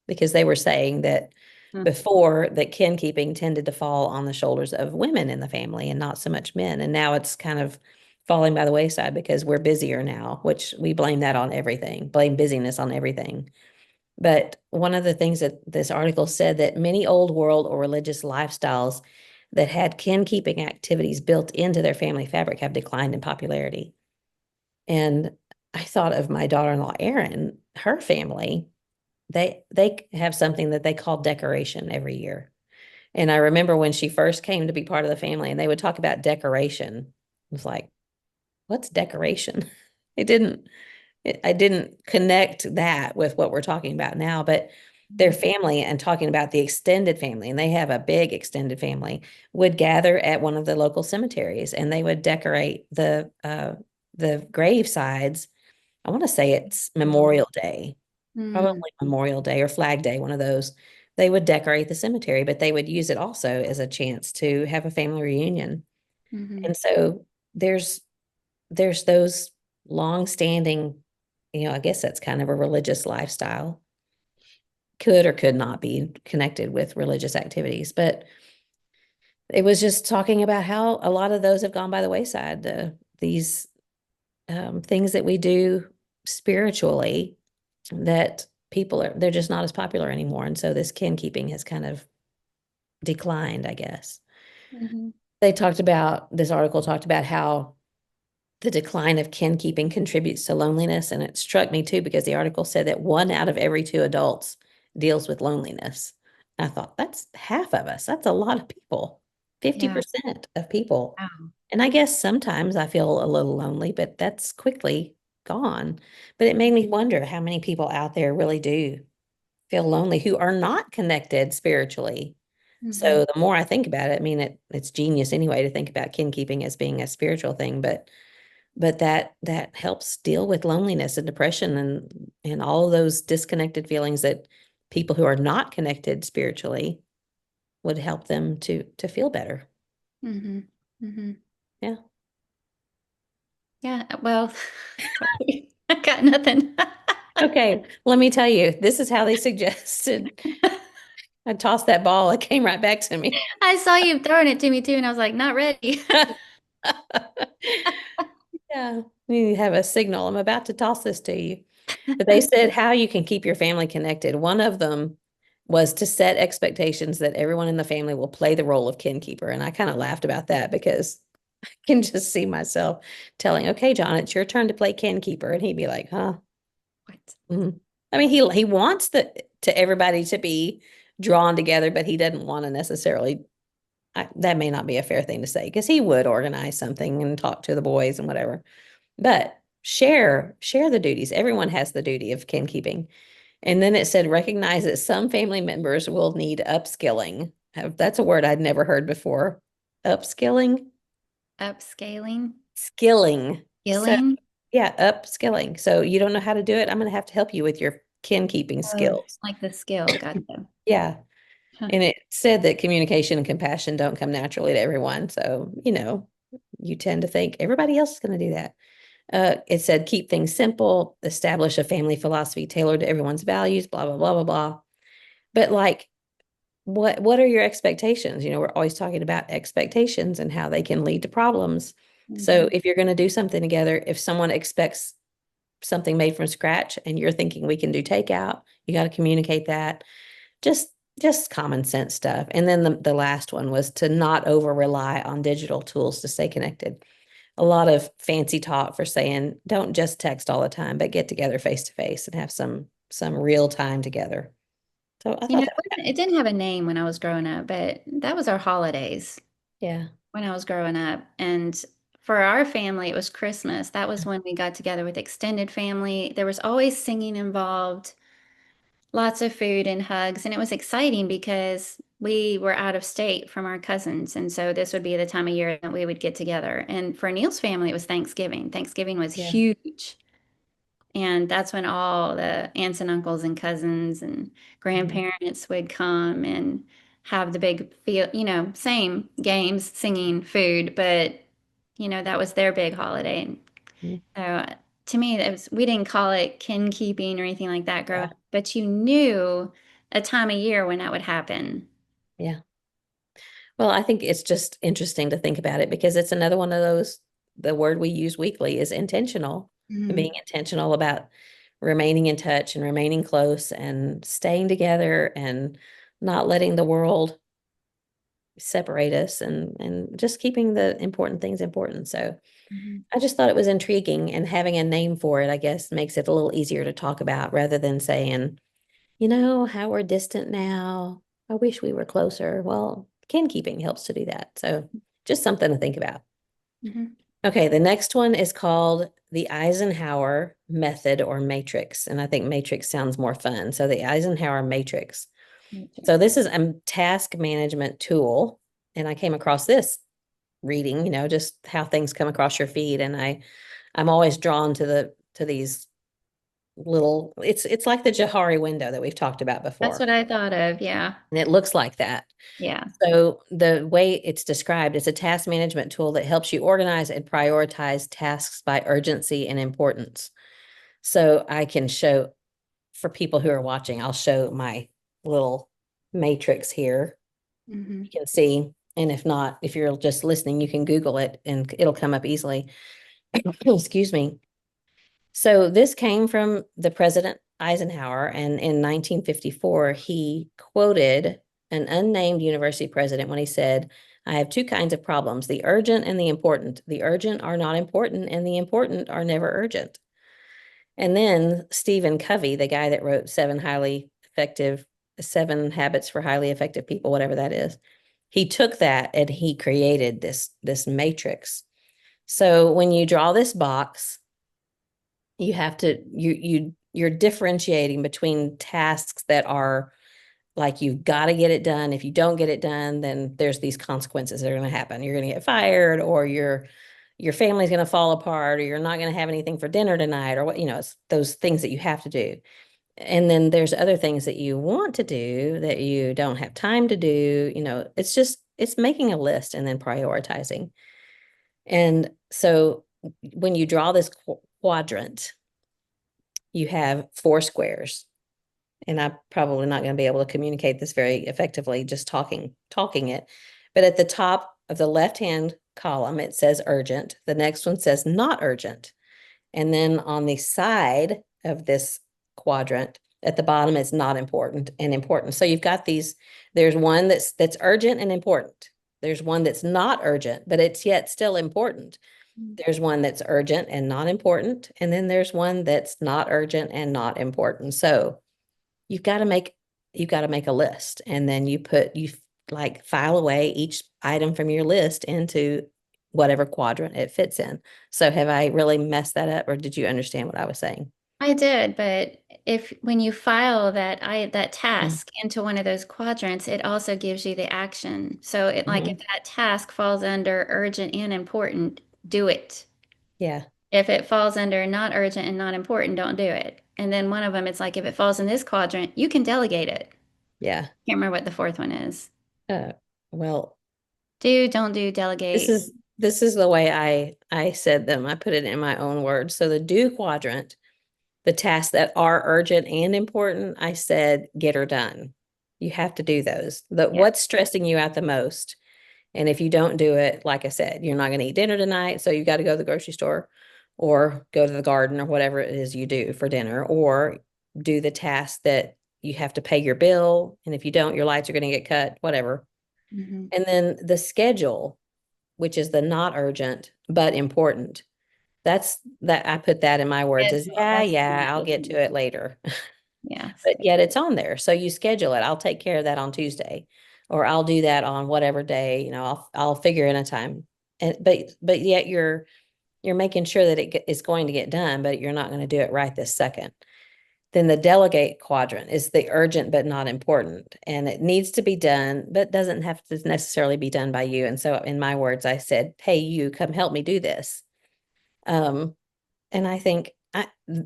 because they were saying that mhm, before that kin keeping tended to fall on the shoulders of women in the family and not so much men, and now it's kind of falling by the wayside because we're busier now, which we blame that on everything, blame busyness on everything. But one of the things that this article said that many old world or religious lifestyles that had kin keeping activities built into their family fabric have declined in popularity. And I thought of my daughter-in-law, Erin, her family, they have something that they call decoration every year. And I remember when she first came to be part of the family and they would talk about decoration. I was like, what's decoration? It didn't I didn't connect that with what we're talking about now, but their mhm, family and talking about the extended family, and they have a big extended family, would gather at one of the local cemeteries and they would decorate the grave sides. I want to say it's Memorial Day, mhm, probably Memorial Day or Flag Day, one of those. They would decorate the cemetery, but they would use it also as a chance to have a family reunion. mhm, And so there's there's those long-standing, I guess that's kind of a religious lifestyle, could or could not be connected with religious activities. But it was just talking about how a lot of those have gone by the wayside. These things that we do spiritually that they're just not as popular anymore. And so this kin keeping has kind of declined, I guess. mhm, This article talked about how the decline of kin keeping contributes to loneliness. And it struck me too, because the article said that 1 out of every 2 adults deals with loneliness. I thought that's half of us. That's a lot of people, yeah. 50% of people. Wow. And I guess sometimes I feel a little lonely, but that's quickly gone. But it made me wonder how many people out there really do feel lonely who are not connected spiritually. Mhm, So the more I think about it, I mean, it's genius anyway to think about kin keeping as being a spiritual thing, but that helps deal with loneliness and depression and all of those disconnected feelings that people who are not connected spiritually would help them to feel better. mhm, mhm. Yeah. Yeah, well, sorry. I got nothing. Okay, let me tell you, this is how they suggested. I tossed that ball, it came right back to me. I saw you throwing it to me too, and I was like, not ready. Yeah, you have a signal. I'm about to toss this to you. But they said how you can keep your family connected. One of them was to set expectations that everyone in the family will play the role of kin keeper. And I kind of laughed about that because I can just see myself telling, okay, John, it's your turn to play kin keeper. And he'd be like, huh? What? Mhm. I mean, he wants to everybody to be drawn together, but he doesn't want to necessarily, that may not be a fair thing to say because he would organize something and talk to the boys and whatever. But share the duties. Everyone has the duty of kin keeping. And then it said recognize that some family members will need upskilling. That's a word I'd never heard before. Upskilling, Upscaling, skilling. So skilling. yeah, upskilling. So you don't know how to do it. I'm going to have to help you with your kin keeping Oh, skills. like the skill. Gotcha. Yeah. Huh. And it said that communication and compassion don't come naturally to everyone. So, you tend to think everybody else is going to do that. It said keep things simple, establish a family philosophy tailored to everyone's values, blah, blah, blah, blah, blah. But like, what are your expectations? We're always talking about expectations and how they can lead to problems. So Mhm. if you're going to do something together, if someone expects something made from scratch and you're thinking we can do takeout, you got to communicate that. Just just common sense stuff. And then the last one was to not over rely on digital tools to stay connected. A lot of fancy talk for saying don't just text all the time, but get together face to face and have some real time together. So I You know, thought that, it didn't have a name when I was growing up, but that was our holidays yeah, when I was growing up. And for our family, it was Christmas. That was when we got together with extended family. There was always singing involved, lots of food and hugs. And it was exciting because we were out of state from our cousins. And so this would be the time of year that we would get together. And for Neil's family, it was Thanksgiving. Thanksgiving was yeah, huge. And that's when all the aunts and uncles and cousins and mhm, grandparents would come and have the big feel, same games, singing, food, but that was their big holiday. And mhm, so to me, we didn't call it kin keeping or anything like that growing yeah, up, but you knew a time of year when that would happen. yeah. Well, I think it's just interesting to think about it because it's another one of those, the word we use weekly is intentional and Mhm. being intentional about remaining in touch and remaining close and staying together and not letting the world separate us and just keeping the important things important. So Mhm. I just thought it was intriguing and having a name for it, I guess, makes it a little easier to talk about rather than saying, how we're distant now. I wish we were closer. Well, kin keeping helps to do that. So just something to think about. Mhm. Okay, the next one is called the Eisenhower method or matrix. And I think matrix sounds more fun. So the Eisenhower matrix. So Matrix. this is a task management tool. And I came across this reading, just how things come across your feed. And I'm always drawn to these little, it's like the Johari window that we've talked about That's before. what I thought of. Yeah. And it looks like that. Yeah. So the way it's described, it's a task management tool that helps you organize and prioritize tasks by urgency and importance. So I can show for people who are watching, I'll show my little matrix here. Hmm. You can see, and if not, if you're just listening, you can Google it and it'll come up easily. Excuse me. So this came from the President Eisenhower, and in 1954, he quoted an unnamed university president when he said, I have two kinds of problems, the urgent and the important. The urgent are not important, and the important are never urgent. And then Stephen Covey, the guy that wrote Seven Habits for Highly Effective People, whatever that is, he took that and he created this matrix. So when you draw this box, you have to you're differentiating between tasks that are like you've got to get it done. If you don't get it done, then there's these consequences that are going to happen. You're going to get fired, or your family's going to fall apart, or you're not going to have anything for dinner tonight, or what, it's those things that you have to do. And then there's other things that you want to do that you don't have time to do. It's making a list and then prioritizing. And so when you draw this quadrant, you have four squares. And I'm probably not going to be able to communicate this very effectively just talking it. But at the top of the left-hand column, it says urgent. The next one says not urgent. And then on the side of this quadrant, at the bottom, it's not important and important. So you've got there's one that's urgent and important. There's one that's not urgent, but it's yet still important. There's one that's urgent and not important. And then there's one that's not urgent and not important. So you've got to make you've got to make a list, and then you like file away each item from your list into whatever quadrant it fits in. So have I really messed that up, or did you understand what I was saying? I did, but if when you file that Mm. task into one of those quadrants, it also gives you the action. So it like if Mhm. that task falls under urgent and important, do it. Yeah, If it falls under not urgent and not important, don't do it. And then one of them, it's like if it falls in this quadrant, you can delegate it. yeah. Can't remember what the fourth one is. Uh, well, Do, don't do, this delegate. is this is the way I said them. I put it in my own words. So the do quadrant, the tasks that are urgent and important, I said get her done. You have to do those. The Yeah. what's stressing you out the most? And if you don't do it, like I said, you're not going to eat dinner tonight, so you got to go to the grocery store or go to the garden or whatever it is you do for dinner, or do the task that you have to pay your bill. And if you don't, your lights are going to get cut, whatever. Hmm. And then the schedule, which is the not urgent but important. That's that I put that in my words as, yeah, That's the yeah, not I'll get urgent. to it later. Yeah. But yet it's on there. So you schedule it. I'll take care of that on Tuesday, or I'll do that on whatever day, I'll figure in a time. And but yet you're making sure that is going to get done, but you're not going to do it right this second. Then the delegate quadrant is the urgent but not important, and it needs to be done, but doesn't have to necessarily be done by you. And so in my words, I said, "Hey, you come help me do this." Um, and I think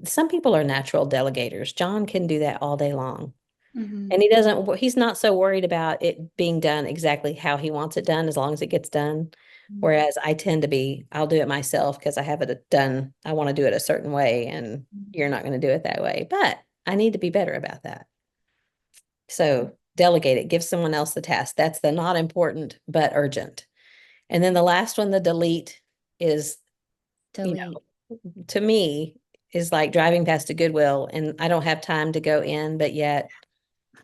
some people are natural delegators. John can do that all day long. Hmm. And he's not so worried about it being done exactly how he wants it done as long as it gets done. Whereas I tend to be, I'll do it myself because I have it done. I want to do it a certain way, and you're not going to do it that way. But I need to be better about that. So delegate it, give someone else the task. That's the not important but urgent. And then the last one, the delete, is, you Delete. to me, is like driving past a Goodwill and I don't have time to go in, but yet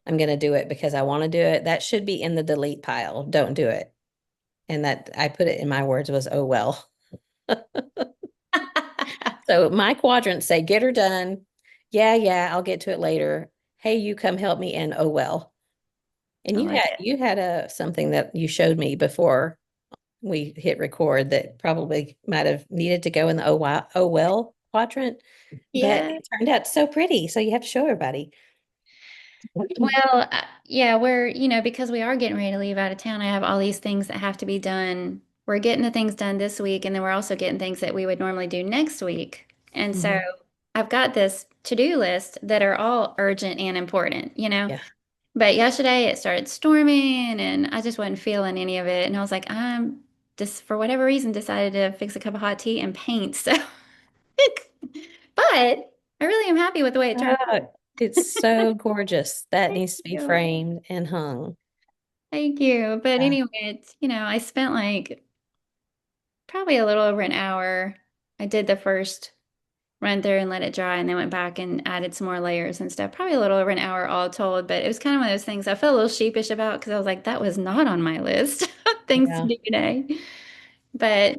I'm going to do it because I want to do it. That should be in the delete pile. Don't do it. And that I put it in my words was, oh, well. So my quadrants say, get her done. Yeah, yeah, I'll get to it later. Hey, you come help me. And oh, well. And I you like had, it. you had something that you showed me before we hit record that probably might have needed to go in the oh, well quadrant, but Yeah. it turned out so pretty. So you have to show everybody. Well, yeah, because we are getting ready to leave out of town, I have all these things that have to be done. We're getting the things done this week, and then we're also getting things that we would normally do next week. And so Mhm. I've got this to-do list that are all urgent and important. Yeah. But yesterday it started storming, and I just wasn't feeling any of it. And I was like, I'm just, for whatever reason, decided to fix a cup of hot tea and paint. So, but I really am happy with the way it turned out. Oh, it's so gorgeous. That Thank needs to be you. framed and hung. Thank you. But Yeah. anyway, I spent like probably a little over an hour. I did the first run through and let it dry and then went back and added some more layers and stuff. Probably a little over an hour all told, but it was kind of one of those things I felt a little sheepish about because I was like, that was not on my list of things to Yeah. do today. But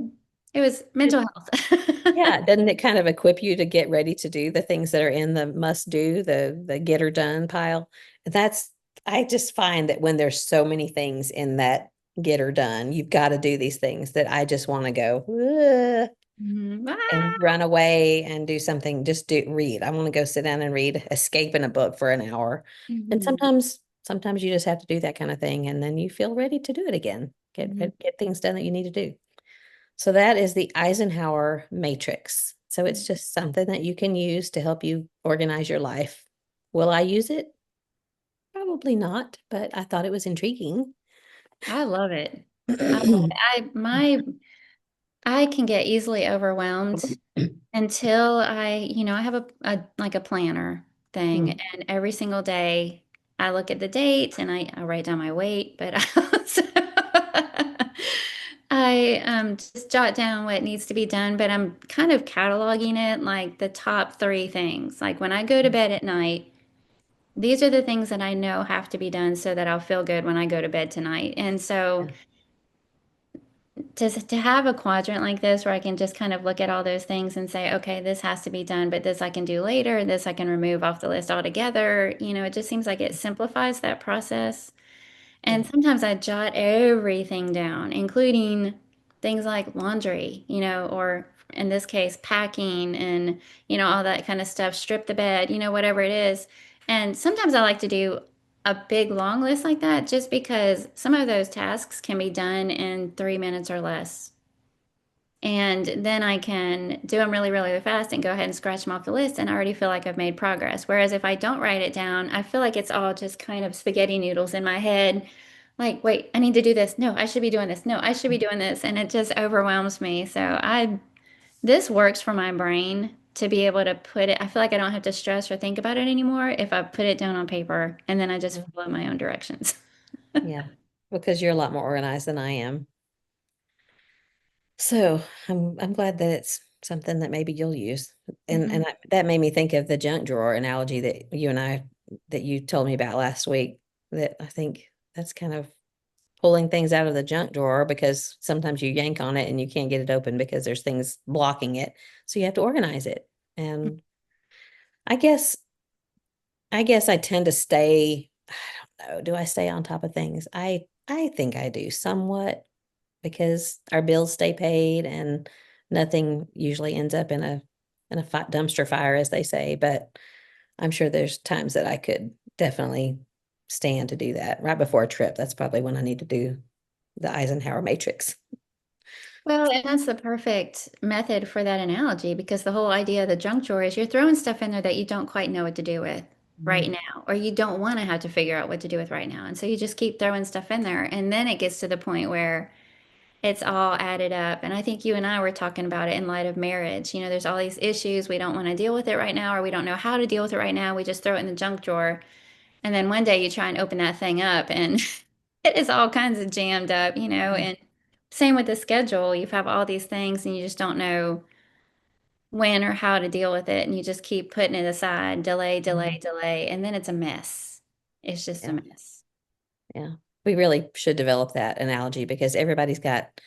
it was mental health. Yeah. Doesn't it kind of equip you to get ready to do the things that are in the must do, the get her done pile? That's, I just find that when there's so many things in that get her done, you've got to do these things that I just want to go, "Ugh," Mhm. and Ah! run away and do something, just read. I want to go sit down and read, escape in a book for an hour. And Mhm. sometimes you just have to do that kind of thing. And then you feel ready to do it again. Mhm. Get things done that you need to do. So that is the Eisenhower matrix. So it's just something that you can use to help you organize your life. Will I use it? Probably not, but I thought it was intriguing. I love it. I love it. I can get easily overwhelmed until I have a like a planner thing, Mm, and every single day I look at the dates and I write down my weight, but I also I just jot down what needs to be done, but I'm kind of cataloging it like the top three things. Like when I go to bed at night, these are the things that I know have to be done so that I'll feel good when I go to bed tonight. And so yeah, to have a quadrant like this where I can just kind of look at all those things and say, okay, this has to be done, but this I can do later, this I can remove off the list altogether. It just seems like it simplifies that process. And sometimes I jot everything down, including things like laundry, or in this case, packing and, all that kind of stuff, strip the bed, whatever it is. And sometimes I like to do a big long list like that just because some of those tasks can be done in 3 minutes or less. And then I can do them really, really fast and go ahead and scratch them off the list. And I already feel like I've made progress. Whereas if I don't write it down, I feel like it's all just kind of spaghetti noodles in my head. Like, wait, I need to do this. No, I should be doing this. No, I should be doing this. And it just overwhelms me. This works for my brain to be able to put it. I feel like I don't have to stress or think about it anymore if I put it down on paper and then I just Mhm. follow my own directions. Yeah, because you're a lot more organized than I am. So I'm glad that it's something that maybe you'll use. And that made me think of the junk drawer analogy that you and I that you told me about last week. That I think that's kind of pulling things out of the junk drawer because sometimes you yank on it and you can't get it open because there's things blocking it. So you have to organize it. And I guess I tend to stay, I don't know, do I stay on top of things? I think I do somewhat because our bills stay paid and nothing usually ends up in a dumpster fire, as they say. But I'm sure there's times that I could definitely stand to do that right before a trip. That's probably when I need to do the Eisenhower matrix. Well, and that's the perfect method for that analogy because the whole idea of the junk drawer is you're throwing stuff in there that you don't quite know what to do with right Mhm. now, or you don't want to have to figure out what to do with right now. And so you just keep throwing stuff in there. And then it gets to the point where it's all added up. And I think you and I were talking about it in light of marriage. There's all these issues. We don't want to deal with it right now, or we don't know how to deal with it right now. We just throw it in the junk drawer. And then one day you try and open that thing up and it is all kinds of jammed up, and same with the schedule. You have all these things and you just don't know when or how to deal with it. And you just keep putting it aside, delay, delay, Mhm. delay. And then it's a mess. It's just a Yeah, mess. yeah. We really should develop that analogy because everybody's got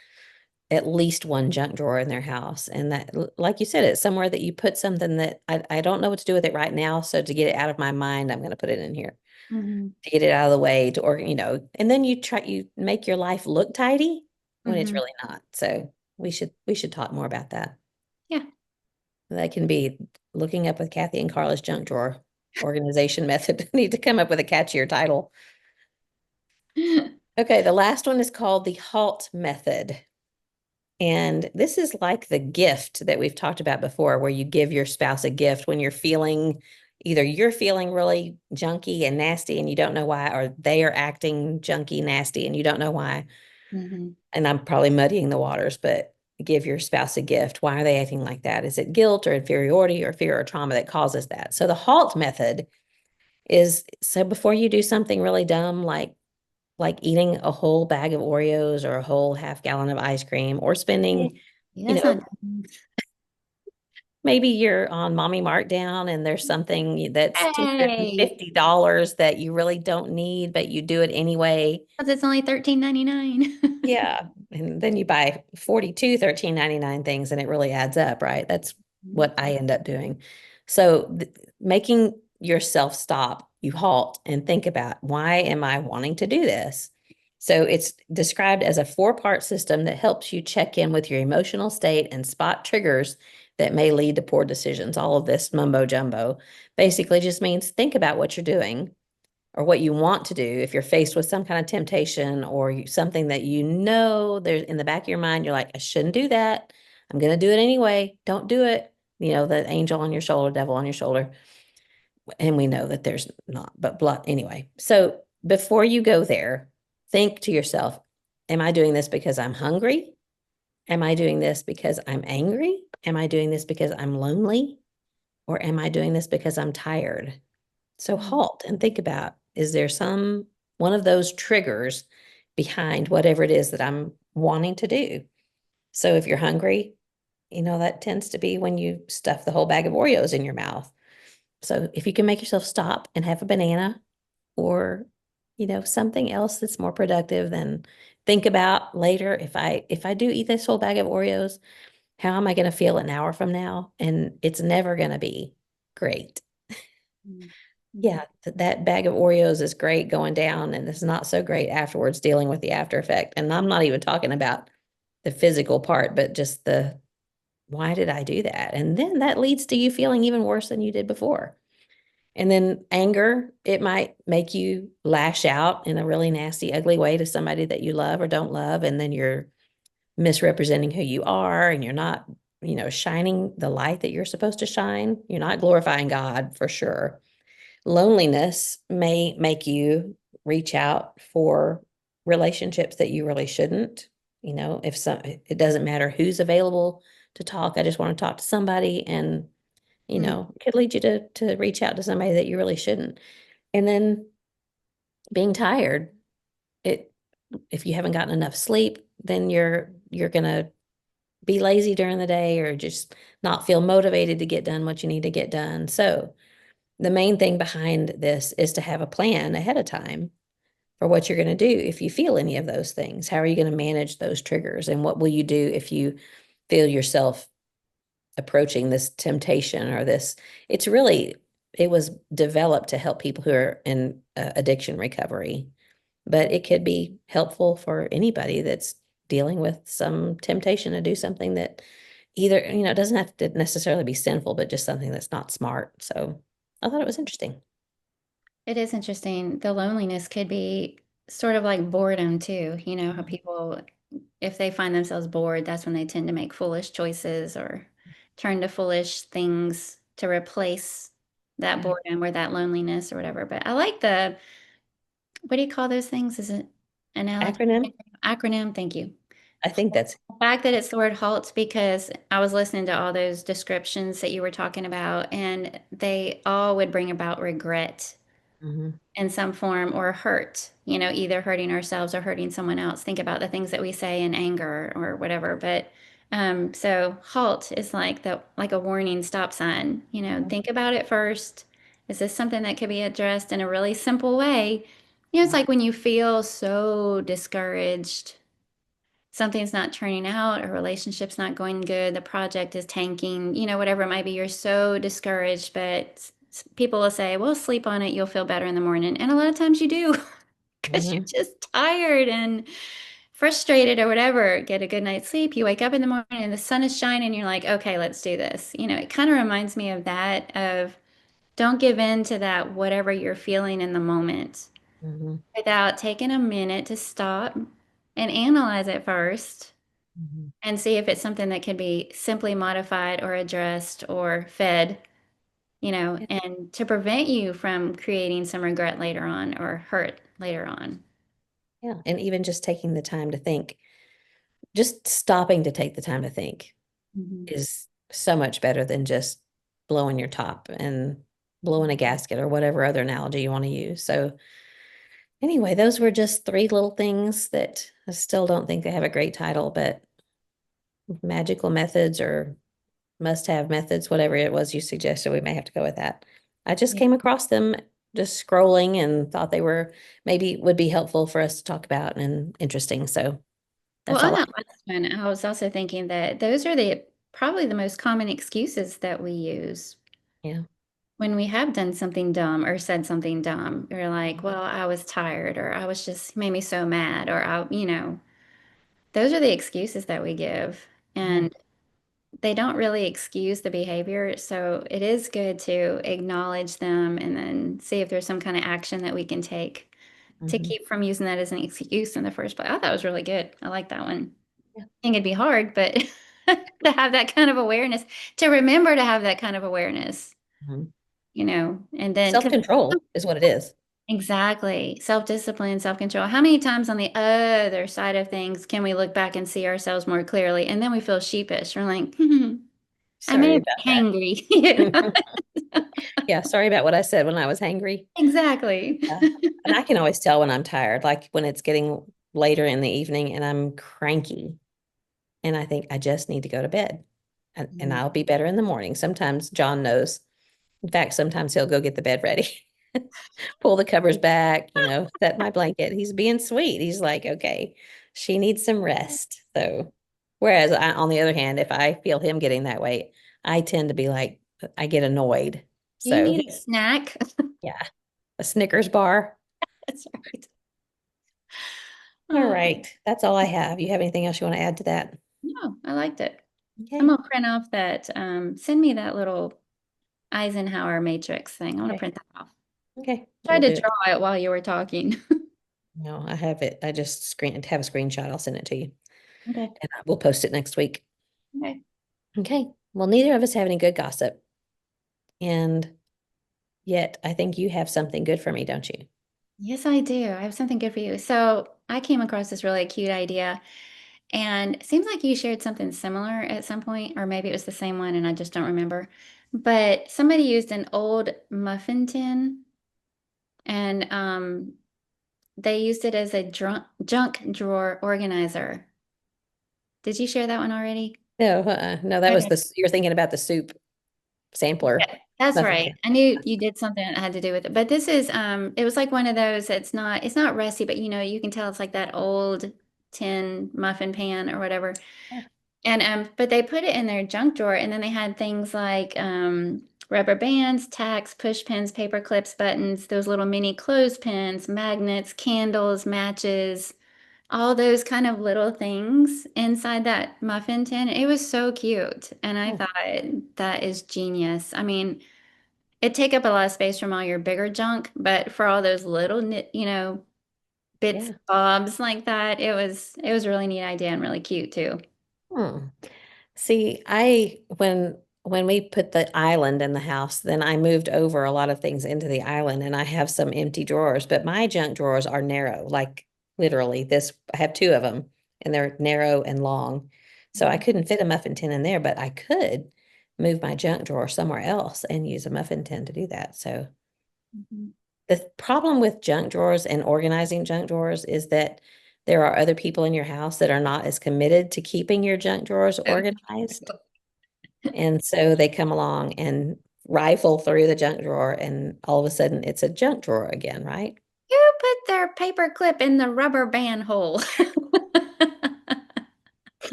at least one junk drawer in their house. And that, like you said, it's somewhere that you put something that I don't know what to do with it right now. So to get it out of my mind, I'm going to put it in here Hmm. to get it out of the way to and then you make your life look tidy when it's Hmm. really not. So we should talk more about that. Yeah. That can be looking up with Kathy and Carla's junk drawer organization method. Need to come up with a catchier title. Okay, the last one is called the HALT method. And this is like the gift that we've talked about before, where you give your spouse a gift when you're feeling really junky and nasty and you don't know why, or they are acting junky, nasty, and you don't know why. Hmm. And I'm probably muddying the waters, but give your spouse a gift. Why are they acting like that? Is it guilt or inferiority or fear or trauma that causes that? So the HALT method is so before you do something really dumb, like eating a whole bag of Oreos or a whole half gallon of ice cream or Yeah, spending, you that's know, not. maybe you're on Mommy Markdown and there's something that's Hey, $250 that you really don't need, but you do it anyway. because it's only 13.99. Yeah. And then you buy 42 13.99 things and it really adds up, right? That's what I end up doing. So making yourself stop, you halt and think about why am I wanting to do this? So it's described as a four-part system that helps you check in with your emotional state and spot triggers that may lead to poor decisions. All of this mumbo jumbo basically just means think about what you're doing or what you want to do if you're faced with some kind of temptation or something that there's in the back of your mind, you're like, I shouldn't do that. I'm going to do it anyway. Don't do it. The angel on your shoulder, devil on your shoulder. And we know that there's not, but blood anyway. So before you go there, think to yourself, am I doing this because I'm hungry? Am I doing this because I'm angry? Am I doing this because I'm lonely? Or am I doing this because I'm tired? So halt and think about, is there some one of those triggers behind whatever it is that I'm wanting to do? So if you're hungry, that tends to be when you stuff the whole bag of Oreos in your mouth. So if you can make yourself stop and have a banana or, something else that's more productive, then think about later, if I do eat this whole bag of Oreos, how am I going to feel an hour from now? And it's never going to be great. Yeah, that bag of Oreos is great going down, and it's not so great afterwards dealing with the after effect. And I'm not even talking about the physical part, but just the why did I do that? And then that leads to you feeling even worse than you did before. And then anger, it might make you lash out in a really nasty, ugly way to somebody that you love or don't love. And then you're misrepresenting who you are and you're not, shining the light that you're supposed to shine. You're not glorifying God for sure. Loneliness may make you reach out for relationships that you really shouldn't. If some, it doesn't matter who's available to talk. I just want to talk to somebody, and Mm. it could lead you to reach out to somebody that you really shouldn't. And then being tired, it if you haven't gotten enough sleep, then you're gonna be lazy during the day or just not feel motivated to get done what you need to get done. So the main thing behind this is to have a plan ahead of time for what you're going to do if you feel any of those things. How are you going to manage those triggers? And what will you do if you feel yourself approaching this temptation or this? It's really, it was developed to help people who are in addiction recovery, but it could be helpful for anybody that's dealing with some temptation to do something that either, it doesn't have to necessarily be sinful, but just something that's not smart. So I thought it was interesting. It is interesting. The loneliness could be sort of like boredom too. You know, how Mhm. people, if they find themselves bored, that's when they tend to make foolish choices or turn to foolish things to replace that Yeah. boredom or that loneliness or whatever. But I like the, what do you call those things? Is it analogy? Acronym? Acronym? Thank you. I think that's, The fact that it's the word halt because I was listening to all those descriptions that you were talking about, and they all would bring about regret mhm, in some form or hurt, you know, either hurting ourselves or hurting someone else. Think about the things that we say in anger or whatever. But so halt is like like a warning stop sign, you know, mhm, think about it first. Is this something that could be addressed in a really simple way? You know, it's like when you feel so discouraged, something's not turning out, a relationship's not going good, the project is tanking, you know, whatever it might be, you're so discouraged, but people will say, well, sleep on it, you'll feel better in the morning. And a lot of times you do because you're mhm, just tired and frustrated or whatever. Get a good night's sleep, you wake up in the morning and the sun is shining, and you're like, okay, let's do this. You know, it kind of reminds me of that, of don't give in to that, whatever you're feeling in the moment mhm, without taking a minute to stop and analyze it first mhm. and see if it's something that can be simply modified or addressed or fed, you know, Yeah, and to prevent you from creating some regret later on or hurt later on. yeah. And even just taking the time to think, just stopping to take the time to think Mhm. is so much better than just blowing your top and blowing a gasket or whatever other analogy you want to use. So anyway, those were just three little things that I still don't think they have a great title, but magical methods or must-have methods, whatever it was you suggested, we may have to go with that. I just Yeah. came across them just scrolling and thought they were maybe would be helpful for us to talk about and interesting. So Well, that's on all I, that last one, I was also thinking that those are the probably the most common excuses that we use yeah. when we have done something dumb or said something dumb. We're like, Mhm. well, I was tired, or I was just made me so mad, or I, you know, those are the excuses that we give. Yeah. And they don't really excuse the behavior. So it is good to acknowledge them and then see if there's some kind of action that we can take to Mhm. keep from using that as an excuse in the first place. I thought it was really good. I like that one. Yeah. I think it'd be hard, but to have that kind of awareness, to remember to have that kind of awareness, Mhm. you know, and then because Self-control is what it is. exactly self-discipline, self-control. How many times on the other side of things can we look back and see ourselves more clearly? And then we feel sheepish. We're like, I may Sorry have about been that. hangry, you know? Yeah, sorry about what I said when I was hangry. Exactly. Yeah. And I can always tell when I'm tired, like when it's getting later in the evening and I'm cranky and I think I just need to go to bed and Mhm. I'll be better in the morning. Sometimes John knows. In fact, sometimes he'll go get the bed ready, pull the covers back, set my blanket. He's being sweet. He's like, okay, she needs some rest. So, whereas on the other hand, if I feel him getting that way, I tend to be like, I get annoyed. Do you So need a snack? Yeah, a Snickers bar. That's right. All Oh, right, that's all I have. You have anything else you want to add to that? no, I liked it. I'm Okay, gonna print off that, send me that little Eisenhower matrix thing. I want to okay, print that off. okay, Tried we'll to do it. draw it while you were talking. No, I have it. I just have a screenshot. I'll send it to you, Okay. and we'll post it next week. Okay. Okay. Well, neither of us have any good gossip, and yet I think you have something good for me, don't you? Yes, I do. I have something good for you. So I came across this really cute idea, and it seems like you shared something similar at some point, or maybe it was the same one and I just don't remember. But somebody used an old muffin tin and they used it as a junk drawer organizer. Did you share that one already? No, no, that was Okay. the you're thinking about the soup sampler Yeah, that's muffin right. tin. I knew you did something that had to do with it. But this is it was like one of those it's not rusty, but you can tell it's like that old tin muffin pan or whatever. Yeah. And but they put it in their junk drawer and then they had things like rubber bands, tacks, push pins, paper clips, buttons, those little mini clothespins, magnets, candles, matches, all those kind of little things inside that muffin tin. It was so cute. And I Oh, thought that is genius. I mean, it take up a lot of space from all your bigger junk, but for all those little, bits, yeah. bobs like that, it was a really neat idea and really cute too. Hmm. See, I when we put the island in the house, then I moved over a lot of things into the island and I have some empty drawers, but my junk drawers are narrow, like literally this, I have two of them and they're narrow and long. So I Mhm. couldn't fit a muffin tin in there, but I could move my junk drawer somewhere else and use a muffin tin to do that. So Mhm. the problem with junk drawers and organizing junk drawers is that there are other people in your house that are not as committed to keeping your junk drawers organized. And so they come along and rifle through the junk drawer, and all of a sudden it's a junk drawer again, right? Who put their paper clip in the rubber band hole?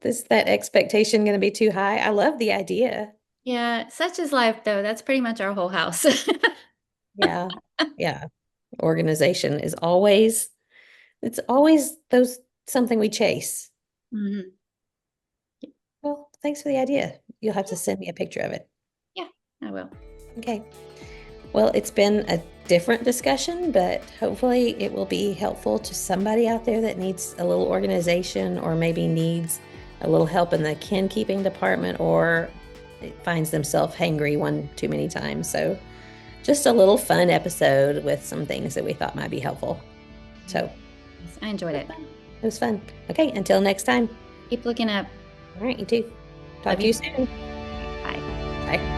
Is that expectation going to be too high? I love the idea. Yeah, such is life though. That's pretty much our whole house. Yeah. Yeah. Organization is always, it's always those something we chase. Mhm. Well, thanks for the idea. You'll have to send me a picture of it. Yeah, I will. Okay. Well, it's been a different discussion, but hopefully it will be helpful to somebody out there that needs a little organization or maybe needs a little help in the kin keeping department or it finds themselves hangry one too many times. So, just a little fun episode with some things that we thought might be helpful. So, Yes, I enjoyed it was it. fun. It was fun. Okay, until next time. Keep looking up. All right, you too. Talk Love to you. you soon. Bye. Bye.